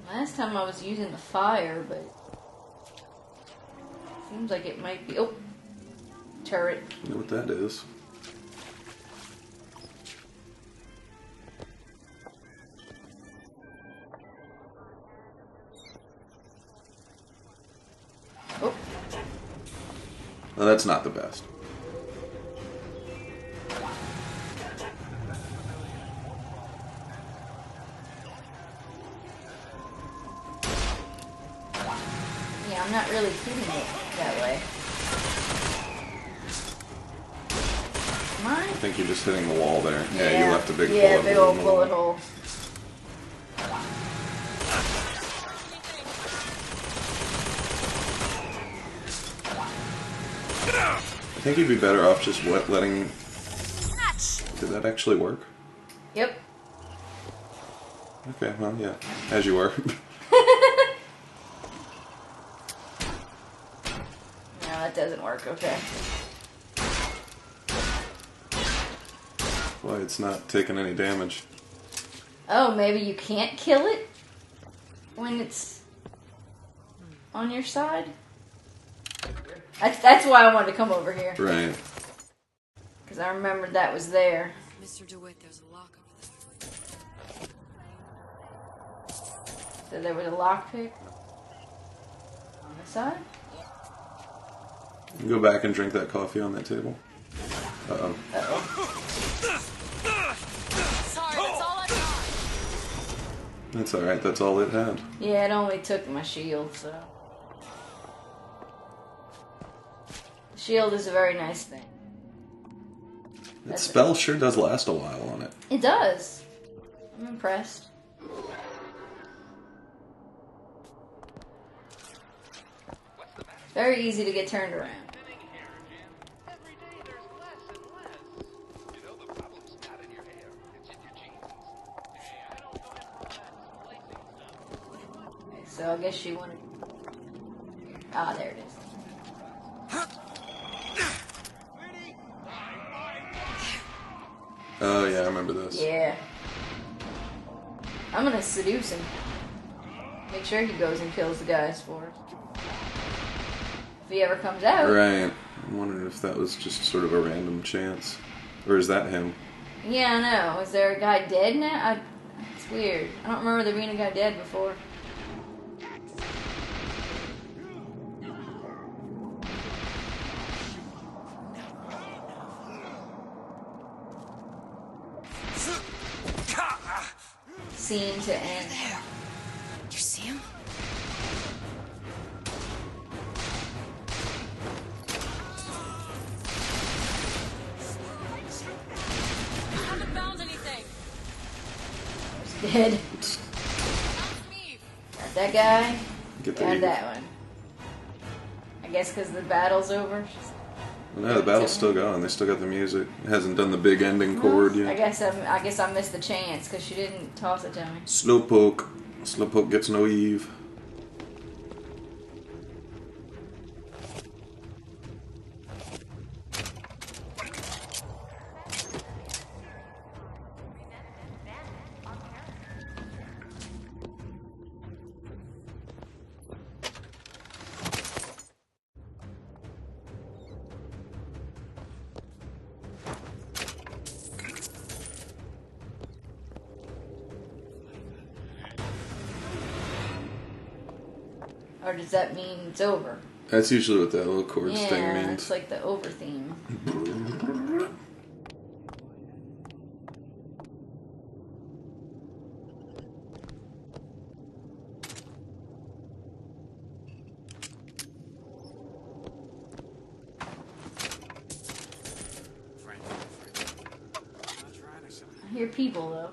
Last time I was using the fire, but seems like it might be. Oh, turret. You know what that is? Oh. Well, that's not the best. Yeah, I'm not really hitting it that way. Am I? I think you're just hitting the wall there. Yeah, you left a big bullet big hole. old Yeah, big old bullet hole. think you'd be better off just letting... Did that actually work? Yep. Okay, well, yeah. As you were. No, that doesn't work, okay. Boy, it's not taking any damage. Oh, maybe you can't kill it when it's on your side? That's why I wanted to come over here. Right. Because I remembered that was there. Mr. DeWitt, there's a lock over there. So there was a lockpick on the side? You go back and drink that coffee on that table. Uh-oh. Sorry, that's all I got. That's alright, that's all it had. Yeah, it only took my shield, so... Shield is a very nice thing. That spell sure does last a while on it. It does. I'm impressed. Very easy to get turned around. Okay, so I guess she wanted... Ah, there it is. Oh yeah, I remember this. Yeah. I'm gonna seduce him. Make sure he goes and kills the guys for us. If he ever comes out. Right. I'm wondering if that was just sort of a random chance. Or is that him? Yeah, I know. Is there a guy dead now? It's weird. I don't remember there being a guy dead before. Scene to end. There. You see him? I haven't found anything. Dead. Got that guy. Get the and eagle. that one. I guess because the battle's over. No, the battle's still going. They still got the music. It hasn't done the big ending chord I yet. guess I missed the chance because she didn't toss it to me. Slowpoke. Slowpoke gets no Eve. Or does that mean it's over? That's usually what that little chords thing Yeah, means. it's like the over theme. I hear people though.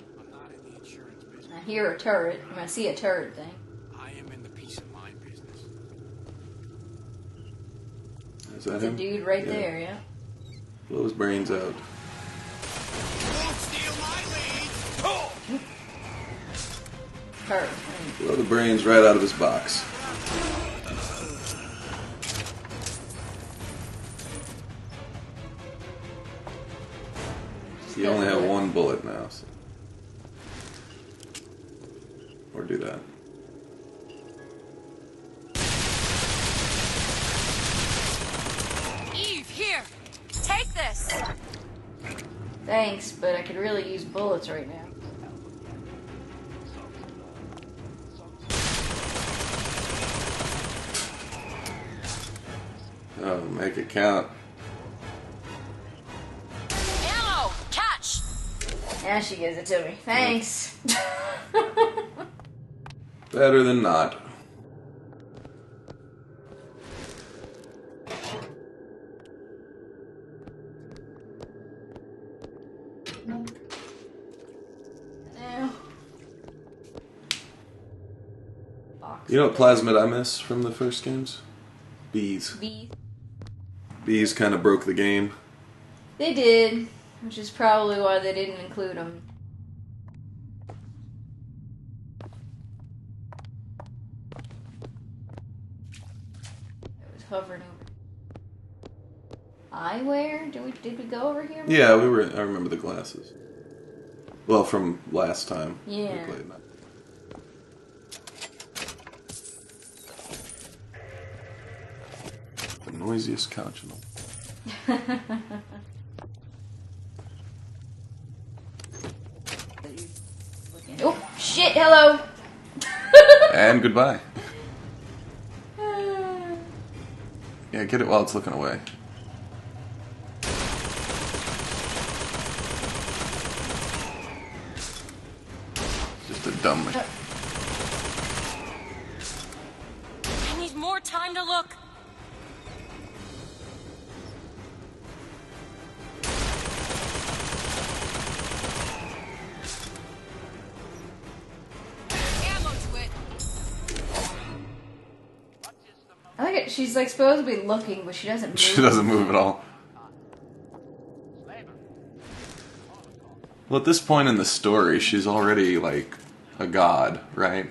I hear a turret. I see a turret thing. I am in the peace of mind business. Is that It's him? a dude right Yeah. there, yeah. Blow his brains out. Turret. Blow the brains right out of his box. You only have one bullet now. So. Or do that. Eve, here! Take this! Thanks, but I could really use bullets right now. Oh, make it count. Ammo! Catch! Now she gives it to me. Thanks. Better than not. Now. You know what plasmid I miss from the first games? Bees. Bees. Bees kind of broke the game. They did, which is probably why they didn't include them. I was hovering over. Eyewear? Did we go over here? Yeah, we were. I remember the glasses. Well, from last time Yeah. we played that. The noisiest couch in the Oh, shit, hello! And goodbye. Yeah, get it while it's looking away. Just a dumb... I need more time to look. Ammo to it. I like it. She's like supposed to be looking, but she doesn't move. She doesn't move at all. Well, at this point in the story, she's already like a god, right?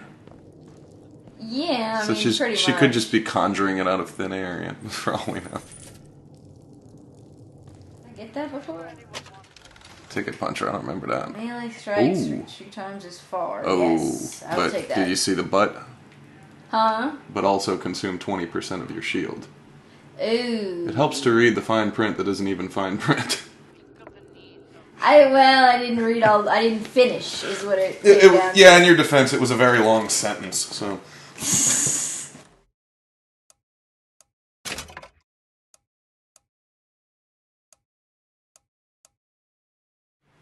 Yeah, I So mean, pretty she much. could just be conjuring it out of thin air, yeah, for all we know. Did I get that before? Ticket puncher, I don't remember that. Melee strikes Ooh. 3 times as far. Oh, Yes, I would but take that. did you see the butt? Huh? But also consume 20% of your shield. Ooh. It helps to read the fine print that isn't even fine print. I didn't read all. I didn't finish. Is what it. came down to. Yeah, in your defense, it was a very long sentence, so...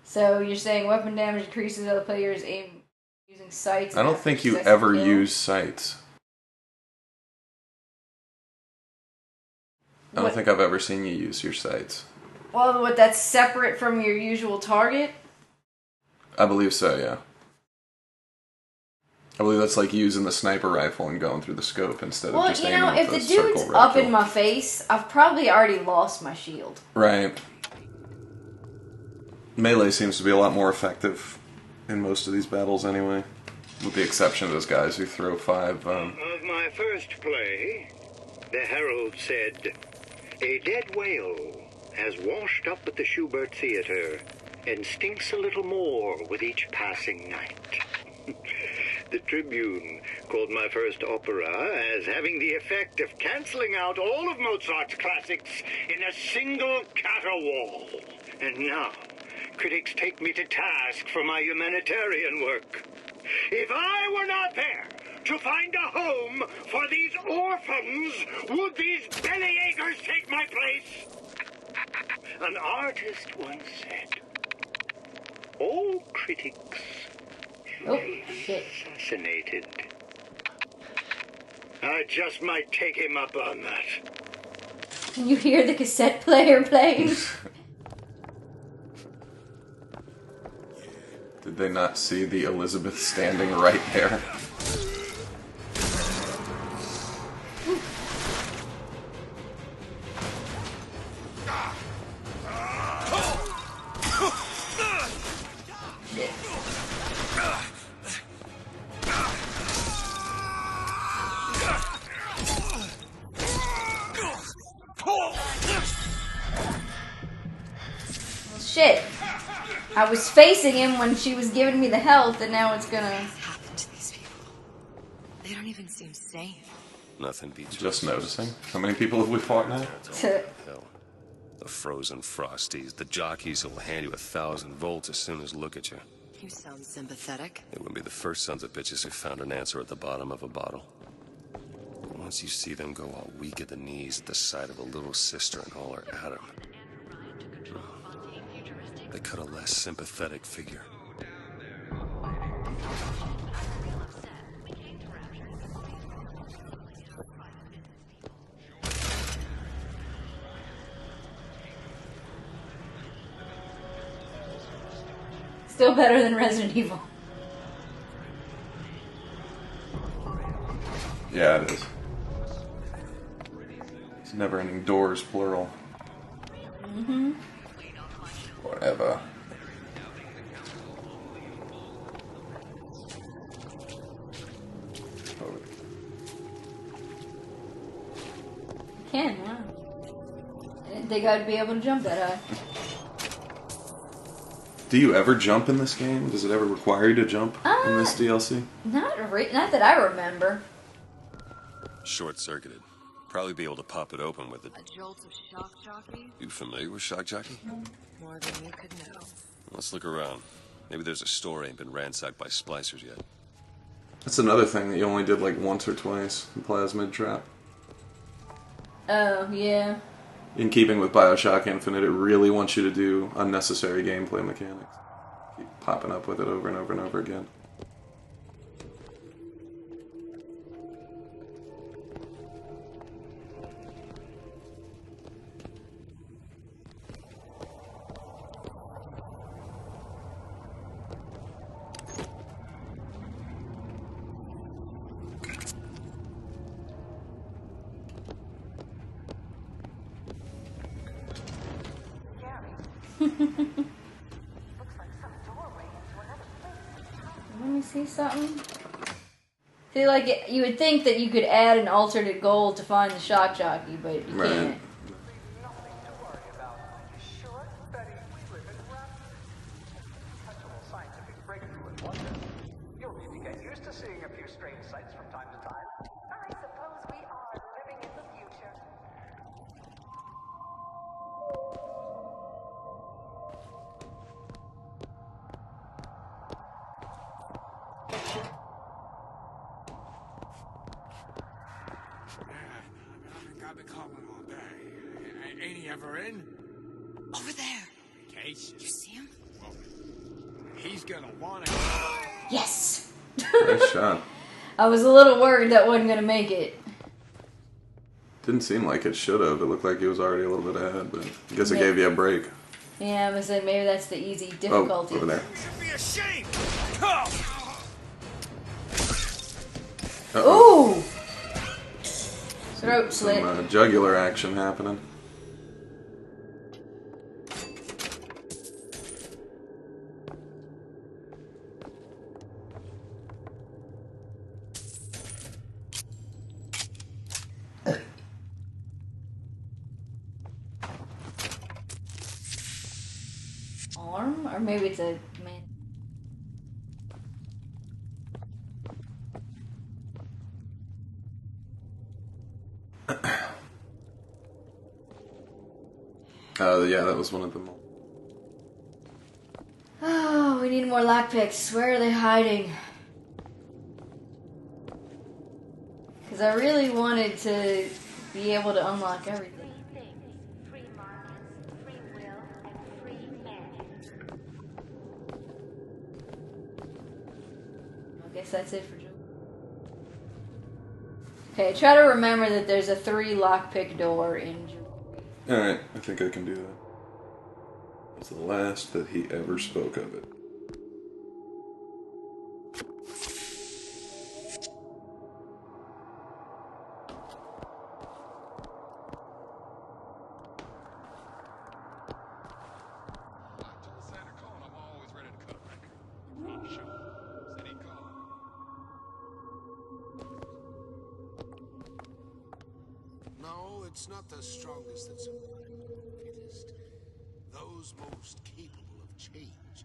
So you're saying weapon damage increases while the player is aim using sights. I don't think you ever use sights. I don't think I've ever seen you use your sights. Well, what? That's separate from your usual target. I believe so, yeah. I believe that's like using the sniper rifle and going through the scope instead of just aiming If with the the circle dude's up roadkill. in my face, I've probably already lost my shield. Right. Melee seems to be a lot more effective in most of these battles anyway. With the exception of those guys who throw 5... Of my first play, the Herald said, "A dead whale has washed up at the Schubert Theater and stinks a little more with each passing night." The Tribune called my first opera as having the effect of canceling out all of Mozart's classics in a single caterwaul. And now, critics take me to task for my humanitarian work. If I were not there to find a home for these orphans, would these bellyachers take my place? An artist once said, "All critics should be assassinated." I just might take him up on that. Can you hear the cassette player playing? Did they not see the Elizabeth standing right there? Shit. I was facing him when she was giving me the health, and now it's gonna... happened to these people? They don't even seem sane. Nothing beats Just noticing. How many people have we fought now? hell. The frozen frosties, the jockeys who will hand you 1,000 volts as soon as look at you. You sound sympathetic. They wouldn't be the first sons of bitches who found an answer at the bottom of a bottle. But once you see them go all weak at the knees at the sight of a little sister and all her Adam, they cut a less sympathetic figure. Still better than Resident Evil. Yeah, it is. It's never ending doors, plural. Mm-hmm. Forever. Can, wow. I didn't think I'd be able to jump that high. Do you ever jump in this game? Does it ever require you to jump in this DLC? Not that I remember. Short-circuited. Probably be able to pop it open with it. A jolt of shock jockey? You familiar with Shock Jockey? More than you could know. Let's look around. Maybe there's a store ain't been ransacked by splicers yet. That's another thing that you only did like once or twice in Plasmid Trap. Oh, yeah. In keeping with Bioshock Infinite, it really wants you to do unnecessary gameplay mechanics. Keep popping up with it over and over and over again. Let me see something. See, like, you would think that you could add an alternate goal to find the shock jockey, but you can't. You'll need to get used to seeing a few strange sights from time to time. I suppose we are living in the future. I've been calling all day. Ain't he ever in? Over there. Case. You see him? Well, he's gonna want it. Yes! Nice shot. I was a little worried that wasn't going to make it. Didn't seem like it should have. It looked like he was already a little bit ahead, but I guess it Maybe. gave you a break. Yeah, I was saying maybe that's the easy difficulty. Oh, over there. Be ashamed. Ooh! Throat slit. Some jugular action happening. Arm? Or maybe it's a man. Yeah, that was one of them. Oh, we need more lockpicks. Where are they hiding? Because I really wanted to be able to unlock everything. I guess that's it for Joe. Okay, try to remember that there's a 3 lockpick door in Joe. Alright, I think I can do that. That's the last that he ever spoke of it. No, it's not the strongest that survive, the fittest. Those most capable of change.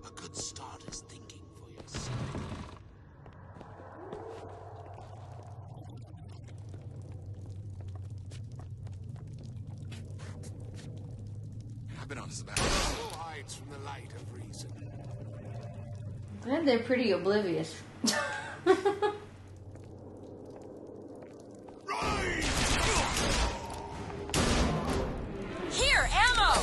A good start is thinking for yourself. I've been on this about. Who hides from the light of reason? And they're pretty oblivious. Here, ammo!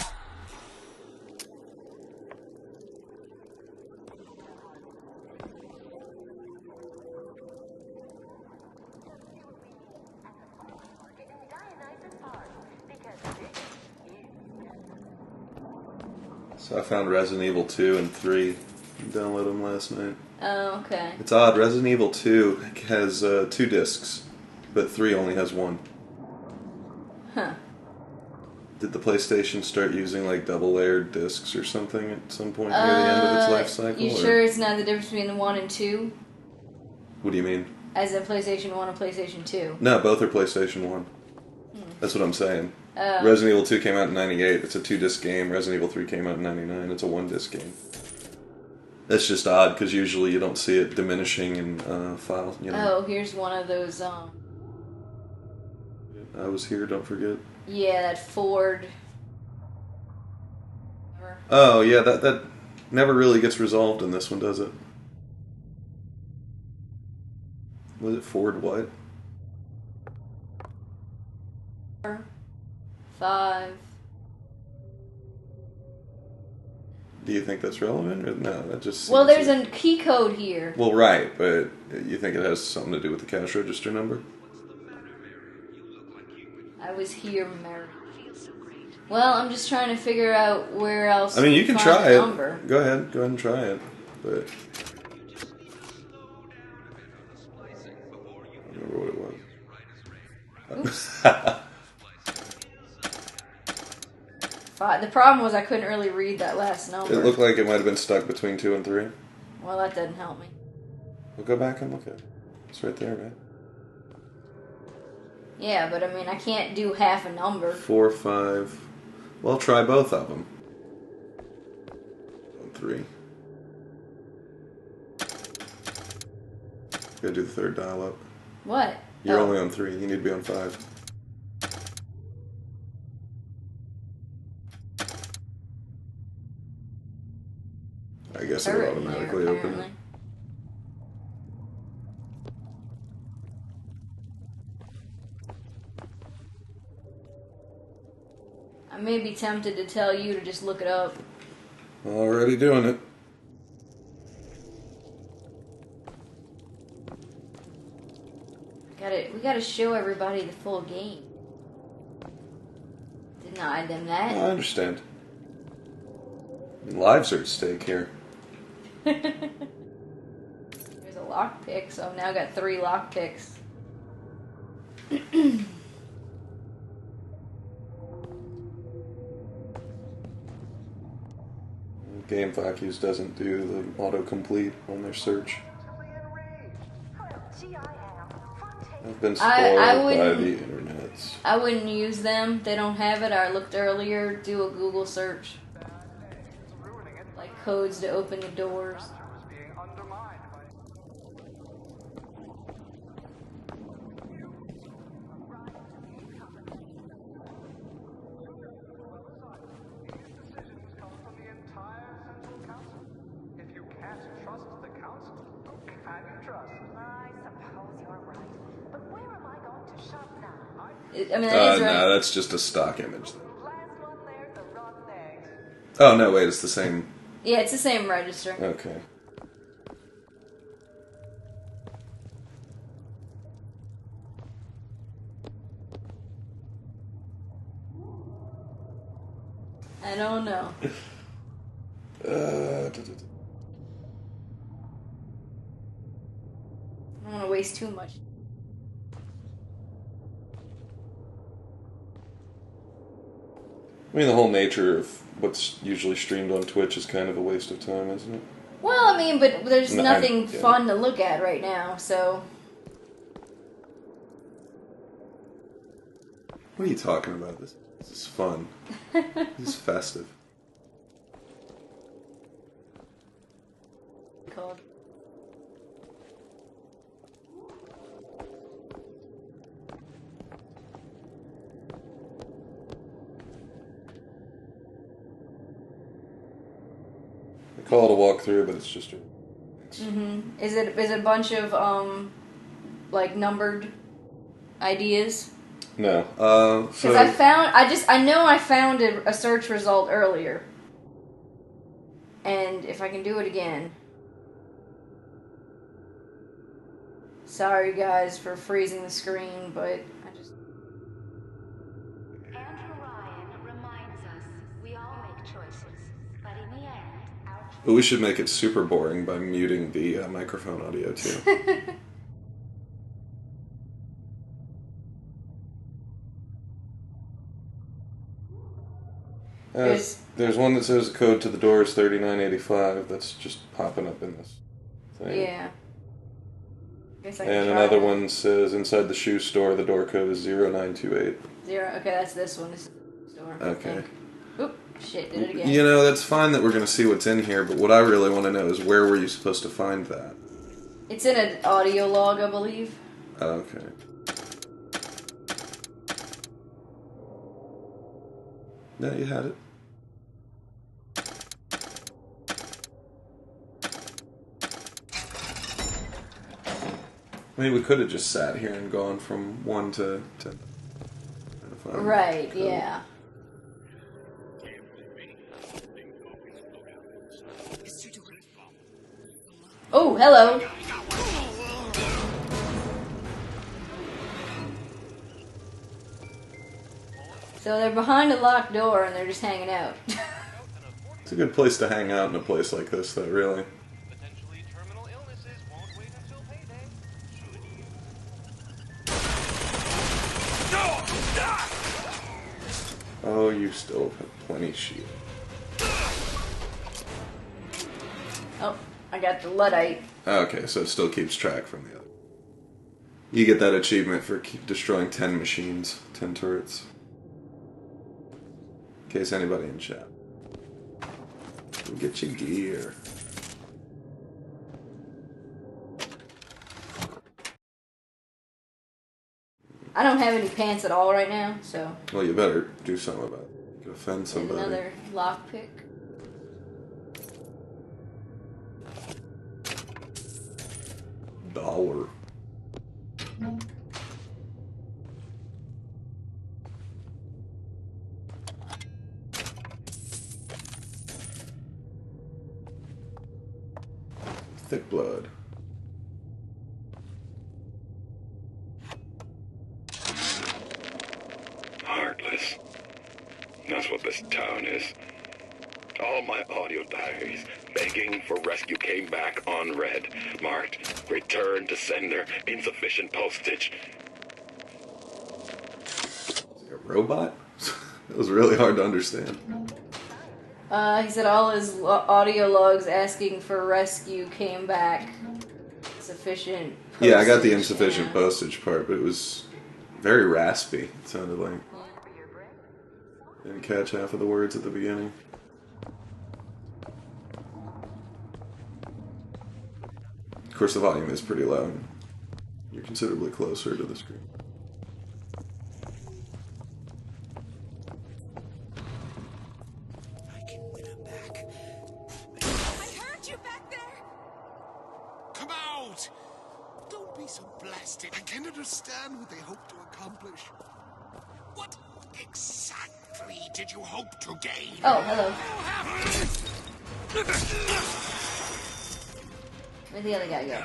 So I found Resident Evil 2 and 3. Downloaded them last night. Oh, okay. It's odd. Resident Evil 2 has 2 discs, but 3 only has 1. Huh. Did the PlayStation start using like double-layered discs or something at some point near the end of its life cycle? You sure it's not the difference between the 1 and 2? What do you mean? As in PlayStation 1 and PlayStation 2? No, both are PlayStation 1. That's what I'm saying. Resident Evil 2 came out in 98. It's a 2-disc game. Resident Evil 3 came out in 99. It's a 1-disc game. That's just odd, because usually you don't see it diminishing in files. You know. Oh, here's one of those, I was here, don't forget. Yeah, that Ford. Oh, yeah, that never really gets resolved in this one, does it? Was it Ford what? 5. Do you think that's relevant? Or no, that just... Well, there's a key code here. Well, right, but you think it has something to do with the cash register number? I was here, Mary. Well, I'm just trying to figure out where else. I mean, you can find try the it. number. Go ahead and try it. But I don't remember what it was. Oops. The problem was I couldn't really read that last number. It looked like it might have been stuck between 2 and 3. Well, that doesn't help me. We'll go back and look at it. It's right there, man. Yeah, but I mean, I can't do half a number. 4, 5. Well, try both of them. 3. Gotta do the third dial up. What? You're only on 3. You need to be on 5. I guess it'll automatically open it. I may be tempted to tell you to just look it up. Already doing it. We gotta show everybody the full game. Deny them that. I understand. Lives are at stake here. There's a lockpick, so I've now got 3 lockpicks. GameFAQs doesn't do the autocomplete on their search. I've been spoiled by the internet. I wouldn't use them. They don't have it. I looked earlier. Do a Google search. Like codes to open the doors. I mean, that is right. No, that's just a stock image. Oh, no, wait, it's the same. Yeah, it's the same register. Okay. I don't know. I don't want to waste too much. I mean, the whole nature of what's usually streamed on Twitch is kind of a waste of time, isn't it? Well, I mean, but there's nothing fun to look at right now, so... What are you talking about? This is fun. This is festive. Called. They call it a walkthrough, but it's just a... Mm-hmm. Is it a bunch of, like, numbered ideas? No. Because I know I found a search result earlier. And if I can do it again. Sorry guys for freezing the screen, but I just... Andrew Ryan reminds us we all make choices, but in the end, our... But we should make it super boring by muting the microphone audio too. There's one that says code to the door is 3985. That's just popping up in this thing. Yeah. Guess I can And try another that. one says inside the shoe store, the door code is 0928. Okay, that's this one. This store. Okay. Oop, shit, did it again. You know, that's fine that we're going to see what's in here, but what I really want to know is where were you supposed to find that? It's in an audio log, I believe. Okay. No, you had it. I mean, we could have just sat here and gone from 1 to 10. Right, yeah. Oh, hello. So they're behind a locked door and they're just hanging out. It's a good place to hang out in a place like this, though, really. Oh, you still have plenty shield. Oh, I got the Luddite. Okay, so it still keeps track from the other. You get that achievement for destroying 10 machines, 10 turrets. In case anybody in chat. Go get your gear. I don't have any pants at all right now, so. Well, you better do something about it. You could offend somebody. Another lockpick. $1. Thick blood. Heartless. That's what this town is. All my audio diaries begging for rescue came back unread, marked return to sender, insufficient postage. Like a robot? It was really hard to understand. He said all his audio logs asking for rescue came back sufficient postage. Yeah, I got the insufficient postage part, but it was very raspy, it sounded like. Didn't catch half of the words at the beginning. Of course, the volume is pretty loud. You're considerably closer to the screen. I heard you back there! Come out! Don't be so blasted. I can't understand what they hope to accomplish. What exactly did you hope to gain? Oh, hello. Where'd the other guy go?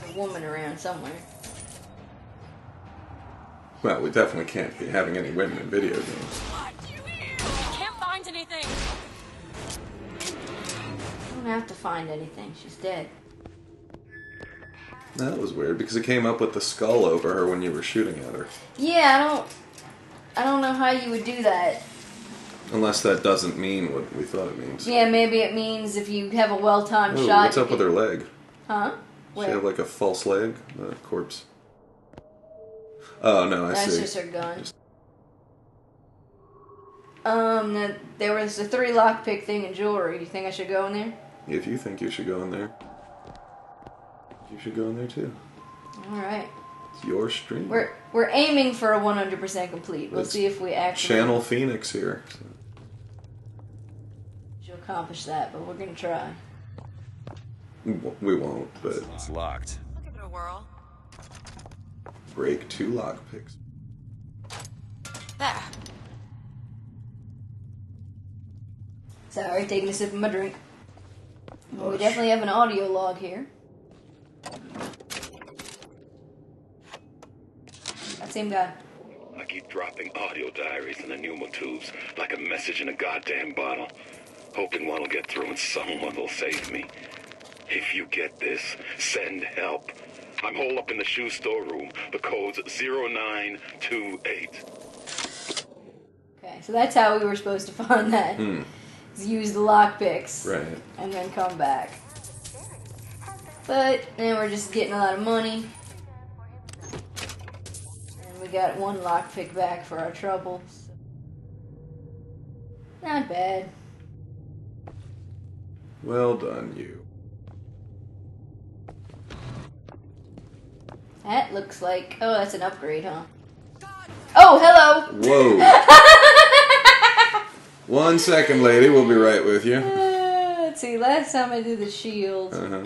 A woman around somewhere. Well, we definitely can't be having any women in video games. Can't find anything. Don't have to find anything. She's dead. That was weird, because it came up with the skull over her when you were shooting at her. Yeah, I don't know how you would do that. Unless that doesn't mean what we thought it means. Yeah, maybe it means if you have a well-timed Ooh, shot. what's up with her leg? Huh? She have like a false leg? The corpse. Oh, no, I see. That's just her gun. There was a 3 lockpick thing in jewelry. Do you think I should go in there? If you think you should go in there, you should go in there too. Alright. It's your stream. We're aiming for a 100% complete. We'll see if we actually... Channel Phoenix here. So. She'll accomplish that, but we're gonna try. We won't, but... It's locked. I'll give it a whirl. Break 2 lockpicks. There. Sorry, taking a sip of my drink. Well, we definitely have an audio log here. That same guy. I keep dropping audio diaries in the pneumo tubes like a message in a goddamn bottle. hoping one will get through and someone will save me. If you get this, send help. I'm holed up in the shoe store room. The code's 0928. Okay, so that's how we were supposed to find that. Is use the lockpicks. Right. And then come back. But then we're just getting a lot of money. And we got one lockpick back for our troubles. Not bad. Well done, you. That looks like... Oh, that's an upgrade, huh? Oh, hello! Whoa. 1 second, lady. We'll be right with you. Let's see, last time I did the shield. Uh-huh.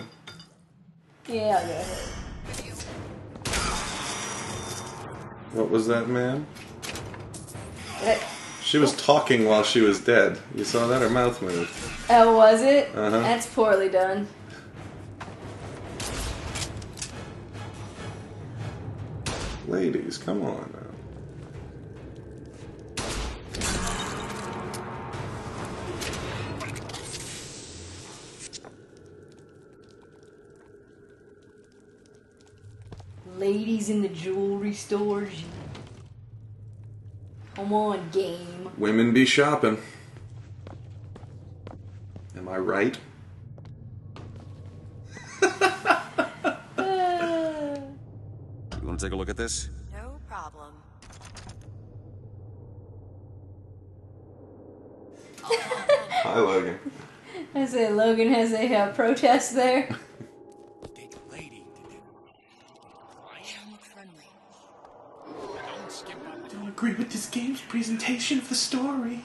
Yeah, I'll go ahead. What was that, man? She was talking while she was dead. You saw that? Her mouth moved. Oh, was it? Uh-huh. That's poorly done. Ladies, come on now. Ladies in the jewelry stores. Come on, game. Women be shopping. Am I right? You want to take a look at this? No problem. Hi, Logan. I say Logan has a protest there. Don't agree with this game's presentation of the story.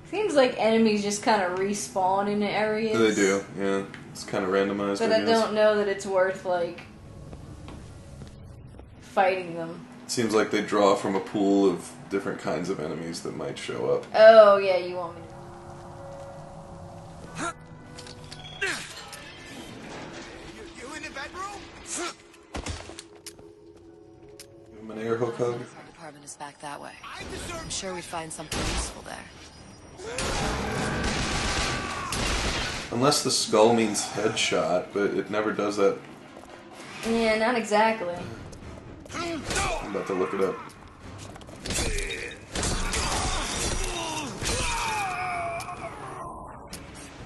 Seems like enemies just kind of respawn in areas. They do, yeah. It's kind of randomized. But I don't know that it's worth, like, fighting them. It seems like they draw from a pool of different kinds of enemies that might show up. Oh, yeah, you want me to. You in the bedroom? Give him an air hook hug. Our department is back that way. I'm sure we'd find something useful there. Unless the skull means headshot, but it never does that. Yeah, not exactly. I'm about to look it up.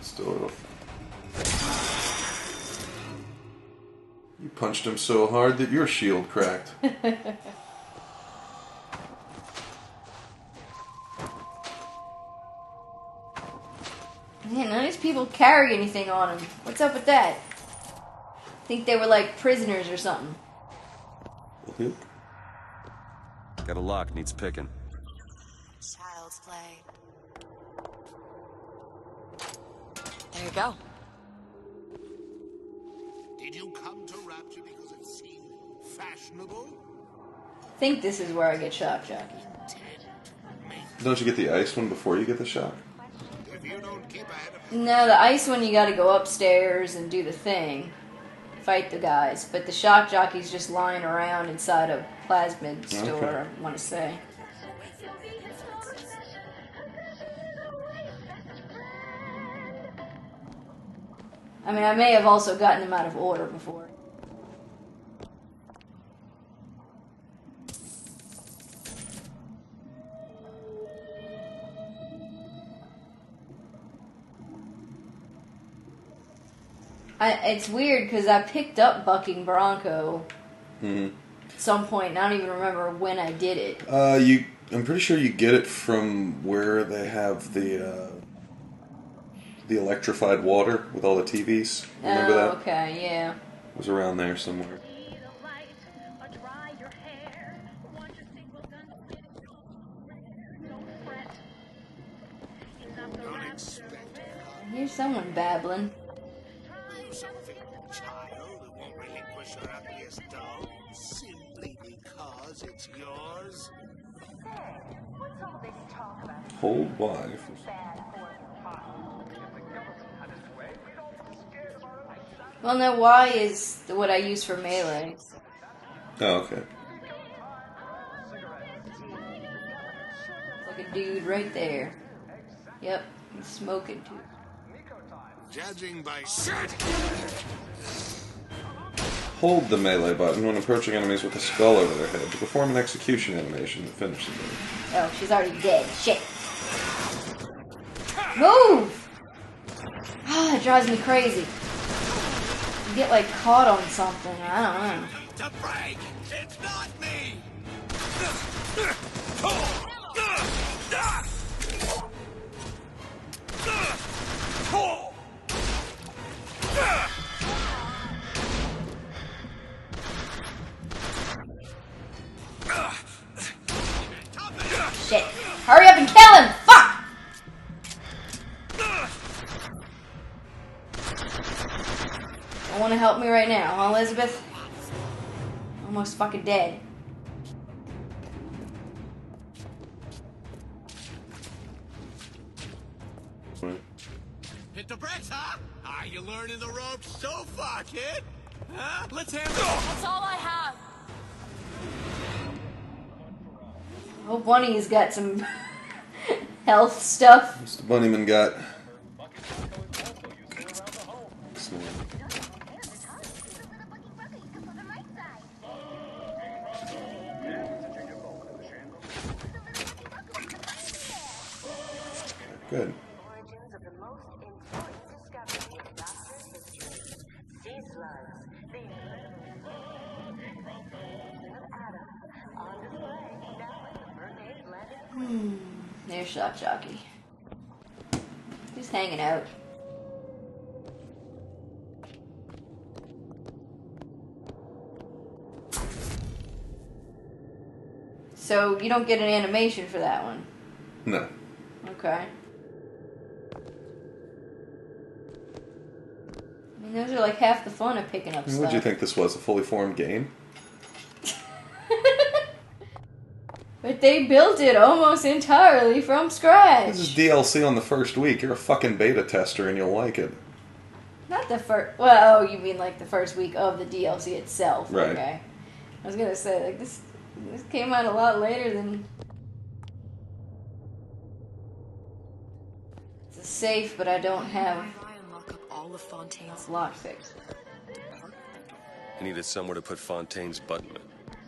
Still. You punched him so hard that your shield cracked. Man, none of these people carry anything on them. What's up with that? I think they were like prisoners or something. Got a lock, needs picking. Child's play. There you go. Did you come to Rapture because it seemed fashionable? I think this is where I get shock jockey. Don't you get the ice one before you get the shock? No, the ice one you gotta go upstairs and do the thing. Fight the guys. But the shock jockey's just lying around inside a plasmid store, Okay. I want to say. I mean, I may have also gotten them out of order before. It's weird because I picked up Bucking Bronco at some point, and I don't even remember when I did it. I'm pretty sure you get it from where they have the electrified water with all the TVs. Remember that? Okay, yeah. It was around there somewhere. Here's someone babbling. Because it's yours? Hold wife. Well, no, Y is what I use for melee. Oh, okay. Like a dude right there. Yep, he's smoking too. Judging by shit. Hold the melee button when approaching enemies with a skull over their head to perform an execution animation that finishes them. Oh, she's already dead. Shit. Move! Ah, it drives me crazy. You get like caught on something. I don't know. To break! It's not me! Shit. Hurry up and kill him! Fuck! I want to help me right now, huh, Elizabeth? Almost fucking dead. Hit the brakes, huh? Are you learning the ropes so far, kid? Huh? Let's hammer it. That's all I have. I hope one of you's got some health stuff. What's the bunnyman got? Good. There's Shock Jockey. He's hanging out. So you don't get an animation for that one? No. Okay. I mean, those are like half the fun of picking up stuff. What do you think this was? A fully formed game? But they built it almost entirely from scratch. This is DLC on the first week. You're a fucking beta tester and you'll like it. Not the first. Well, oh, you mean like the first week of the DLC itself? Right. Okay. I was gonna say like this came out a lot later than. It's a safe, but I don't have. Unlock up all of Fontaine's lockpicks. I needed somewhere to put Fontaine's button.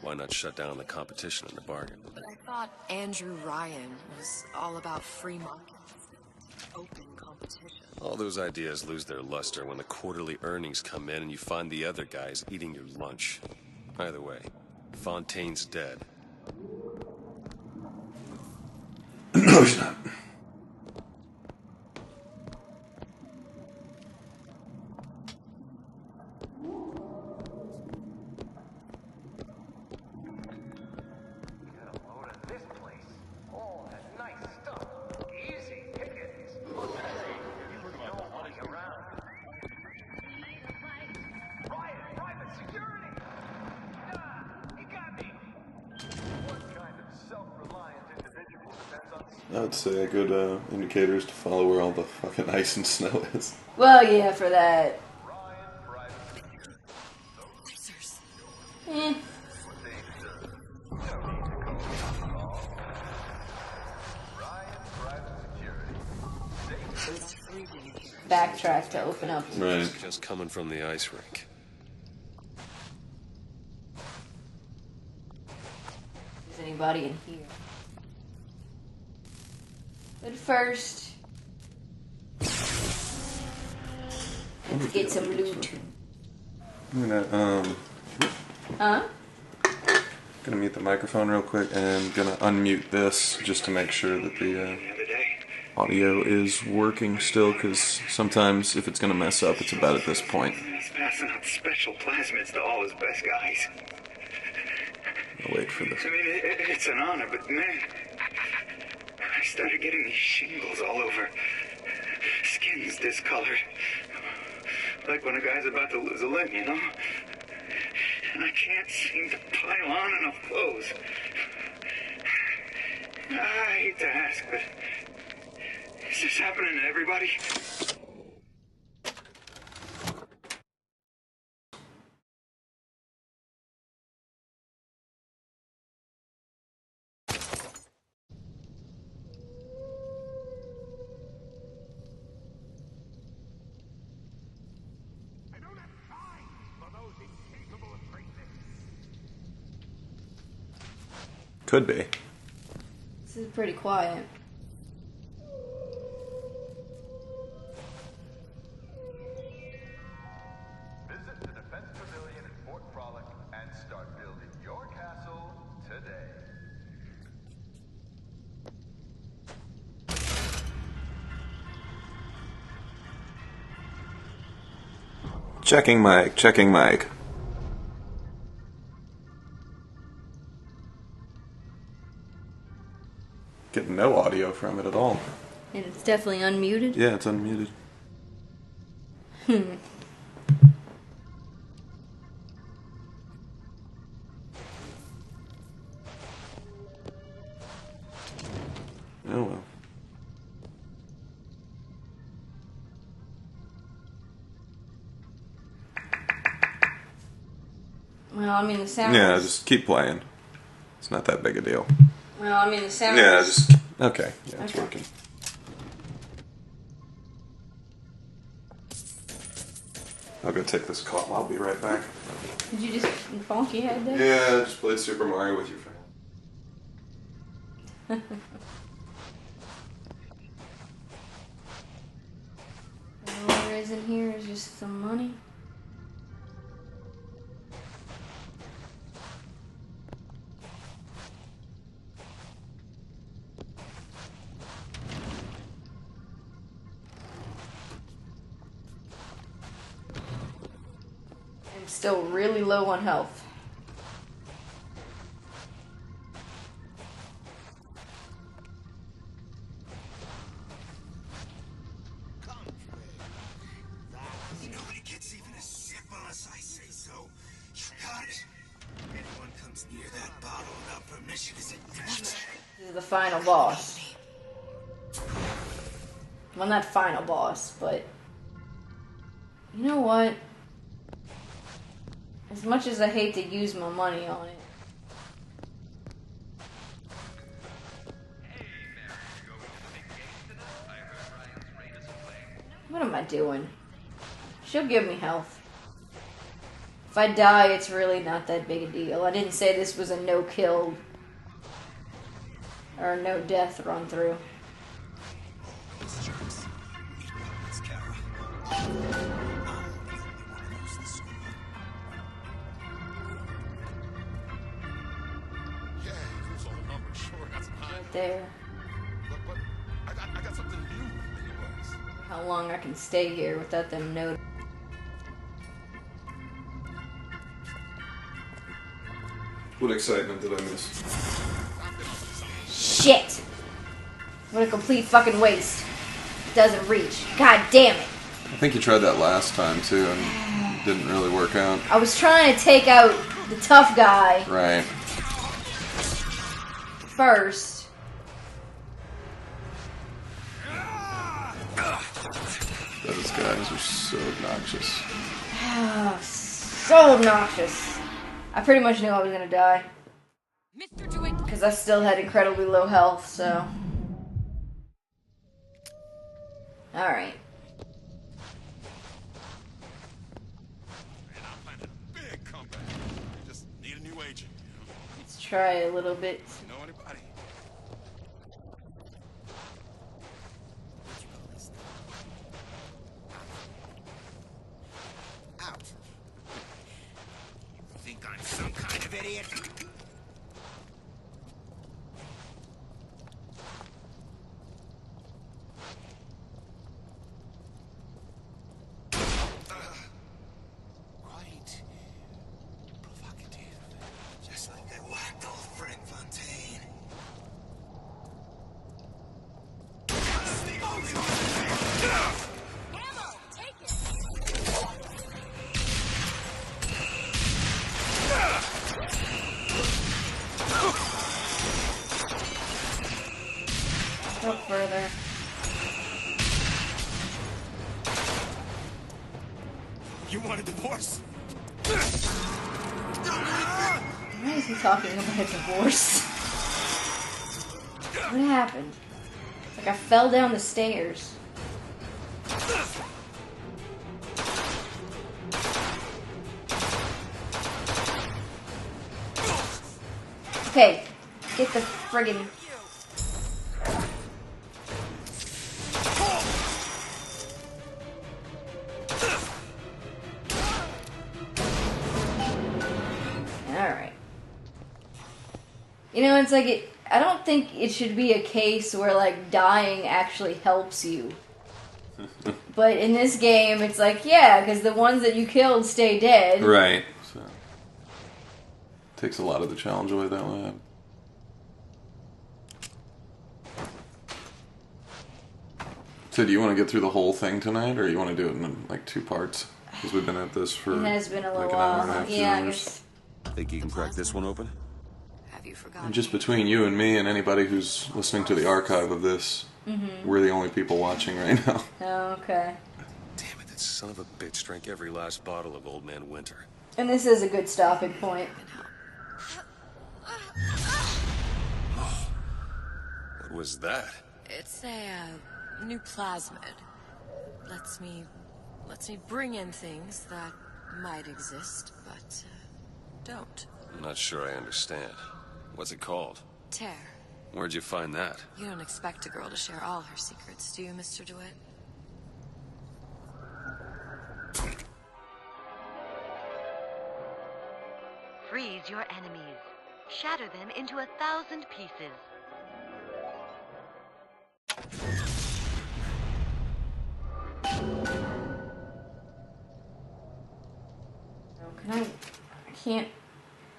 Why not shut down the competition in the bargain? But I thought Andrew Ryan was all about free market, open competition. All those ideas lose their luster when the quarterly earnings come in and you find the other guys eating your lunch. Either way, Fontaine's dead. No, he's not. I would say a good indicator is to follow where all the fucking ice and snow is. Well, yeah, for that. Backtrack to open up. Right. Just coming from the ice rink. Is anybody in here? But first, let's get some loot. I'm gonna Huh? gonna mute the microphone real quick and gonna unmute this just to make sure that the audio is working still, because sometimes if it's gonna mess up, it's about at this point. He's passing out special plasmids to all his best guys. I'll wait for this. I mean, it's an honor, but man, I started getting these shingles all over. Skin's discolored. Like when a guy's about to lose a limb, you know? And I can't seem to pile on enough clothes. I hate to ask, but is this happening to everybody? Could be. This is pretty quiet. Visit the Defense Pavilion at Fort Frolic and start building your castle today. Checking mic, checking mic. Getting no audio from it at all. And it's definitely unmuted? Yeah, it's unmuted. Oh well. Well, I mean, the sound. Yeah, just keep playing. It's not that big a deal. Well, I mean, the sound. Yeah, just. Okay, yeah, it's Okay. working. I'll go take this call. I'll be right back. Did you just bonk your head there? Yeah, I just played Super Mario with your friend. All there is in here is just some money. I'm still really low on health. You know, when it gets even as simple as I say so, you got it. Anyone comes near that bottle without permission is a death. This is the final boss. Well, not final boss, but you know what? As much as I hate to use my money on it, what am I doing? She'll give me health. If I die, it's really not that big a deal. I didn't say this was a no-kill or a no-death run-through. Right there. But I got something new anyways. How long I can stay here without them noticing. What excitement did I miss? Shit! What a complete fucking waste. Doesn't reach. God damn it. I think you tried that last time too, and it didn't really work out. I was trying to take out the tough guy Right. first. Those guys are so obnoxious. So obnoxious. I pretty much knew I was gonna die. Because I still had incredibly low health, so. Alright. Big comeback. Just need a new agent. Let's try a little bit. You know anybody? Out. You think I'm some kind of idiot? Quite provocative. Just like that whacked old friend Fontaine. Go further. You want a divorce? Why is he talking about a divorce? What happened? It's like I fell down the stairs. Okay. Get the friggin'... Alright. You know, it's like, I don't think it should be a case where, like, dying actually helps you. But in this game, it's like, yeah, because the ones that you killed stay dead. Right. So, takes a lot of the challenge away that way. So do you want to get through the whole thing tonight, or you want to do it in, like, 2 parts? Because we've been at this for, It has been a like, little an hour while. and a half, 2 Yeah, I hours. guess. Think you can crack this one open? Have you forgotten? And just between you and me and anybody who's listening to the archive of this, we're the only people watching right now. Oh, okay. Damn it, that son of a bitch drank every last bottle of Old Man Winter. And this is a good stopping point. What was that? It's a new plasmid. Lets me bring in things that might exist, but don't. I'm not sure I understand. What's it called? Tear. Where'd you find that? You don't expect a girl to share all her secrets, do you, Mr. DeWitt? Freeze your enemies. Shatter them into 1,000 pieces. I can't...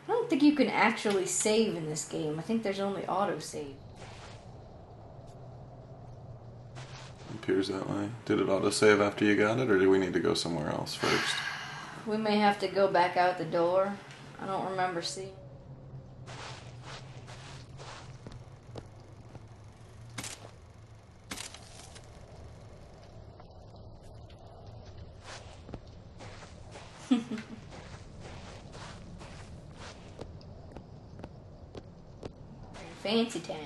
I don't think you can actually save in this game. I think there's only autosave. Appears that way. Did it autosave after you got it, or do we need to go somewhere else first? We may have to go back out the door. I don't remember seeing. Fancy time.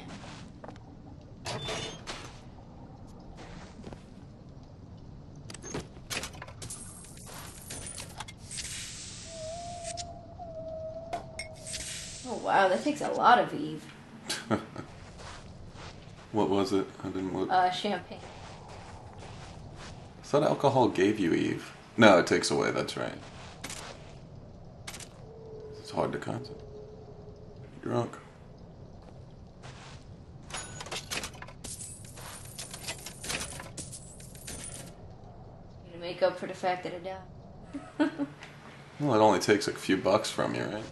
Oh wow, that takes a lot of Eve. What was it? I didn't look. Champagne. I thought alcohol gave you Eve. No, it takes away, that's right. It's hard to concept. You're drunk. To make up for the fact that I died. Well, it only takes a few bucks from you, right?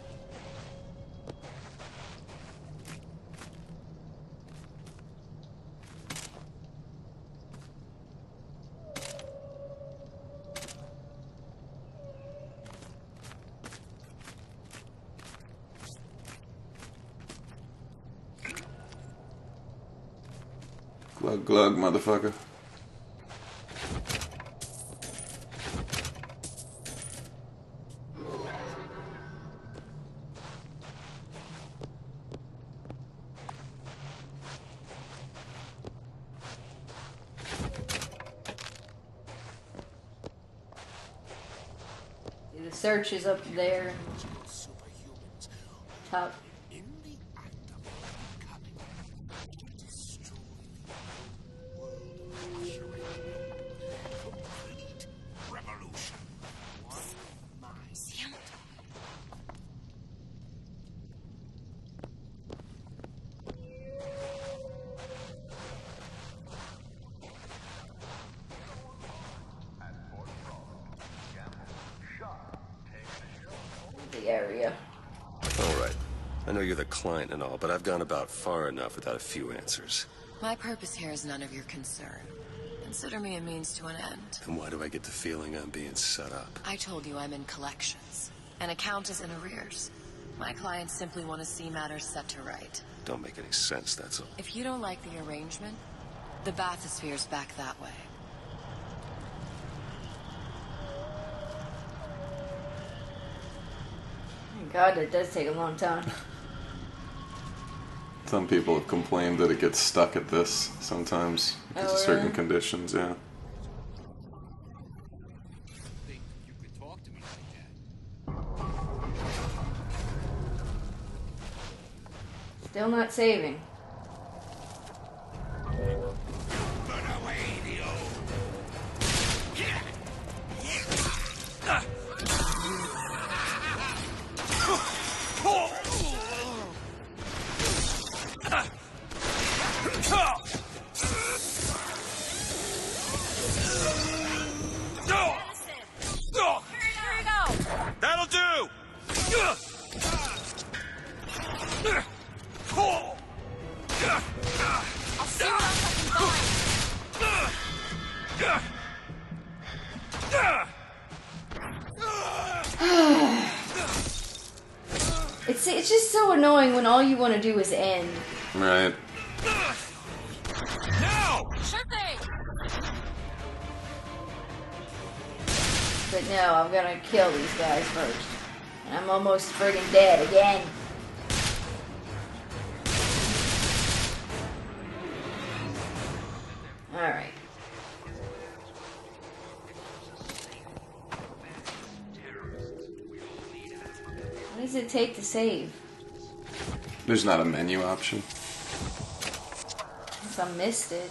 Glug glug, motherfucker. The search is up there. Top. The area. All right. I know you're the client and all, but I've gone about far enough without a few answers. My purpose here is none of your concern. Consider me a means to an end. Then why do I get the feeling I'm being set up? I told you I'm in collections. An account is in arrears. My clients simply want to see matters set to right. Don't make any sense, that's all. If you don't like the arrangement, the bathysphere's back that way. God, that does take a long time. Some people have complained that it gets stuck at this sometimes because of certain conditions, yeah. Still not saving. That'll do! I'll see what else I can find. It's just so annoying when all you want to do is end. Right. Now! Sure thing! But no, I'm gonna kill these guys first. And I'm almost friggin' dead again. Alright. What does it take to save? There's not a menu option. Since I missed it.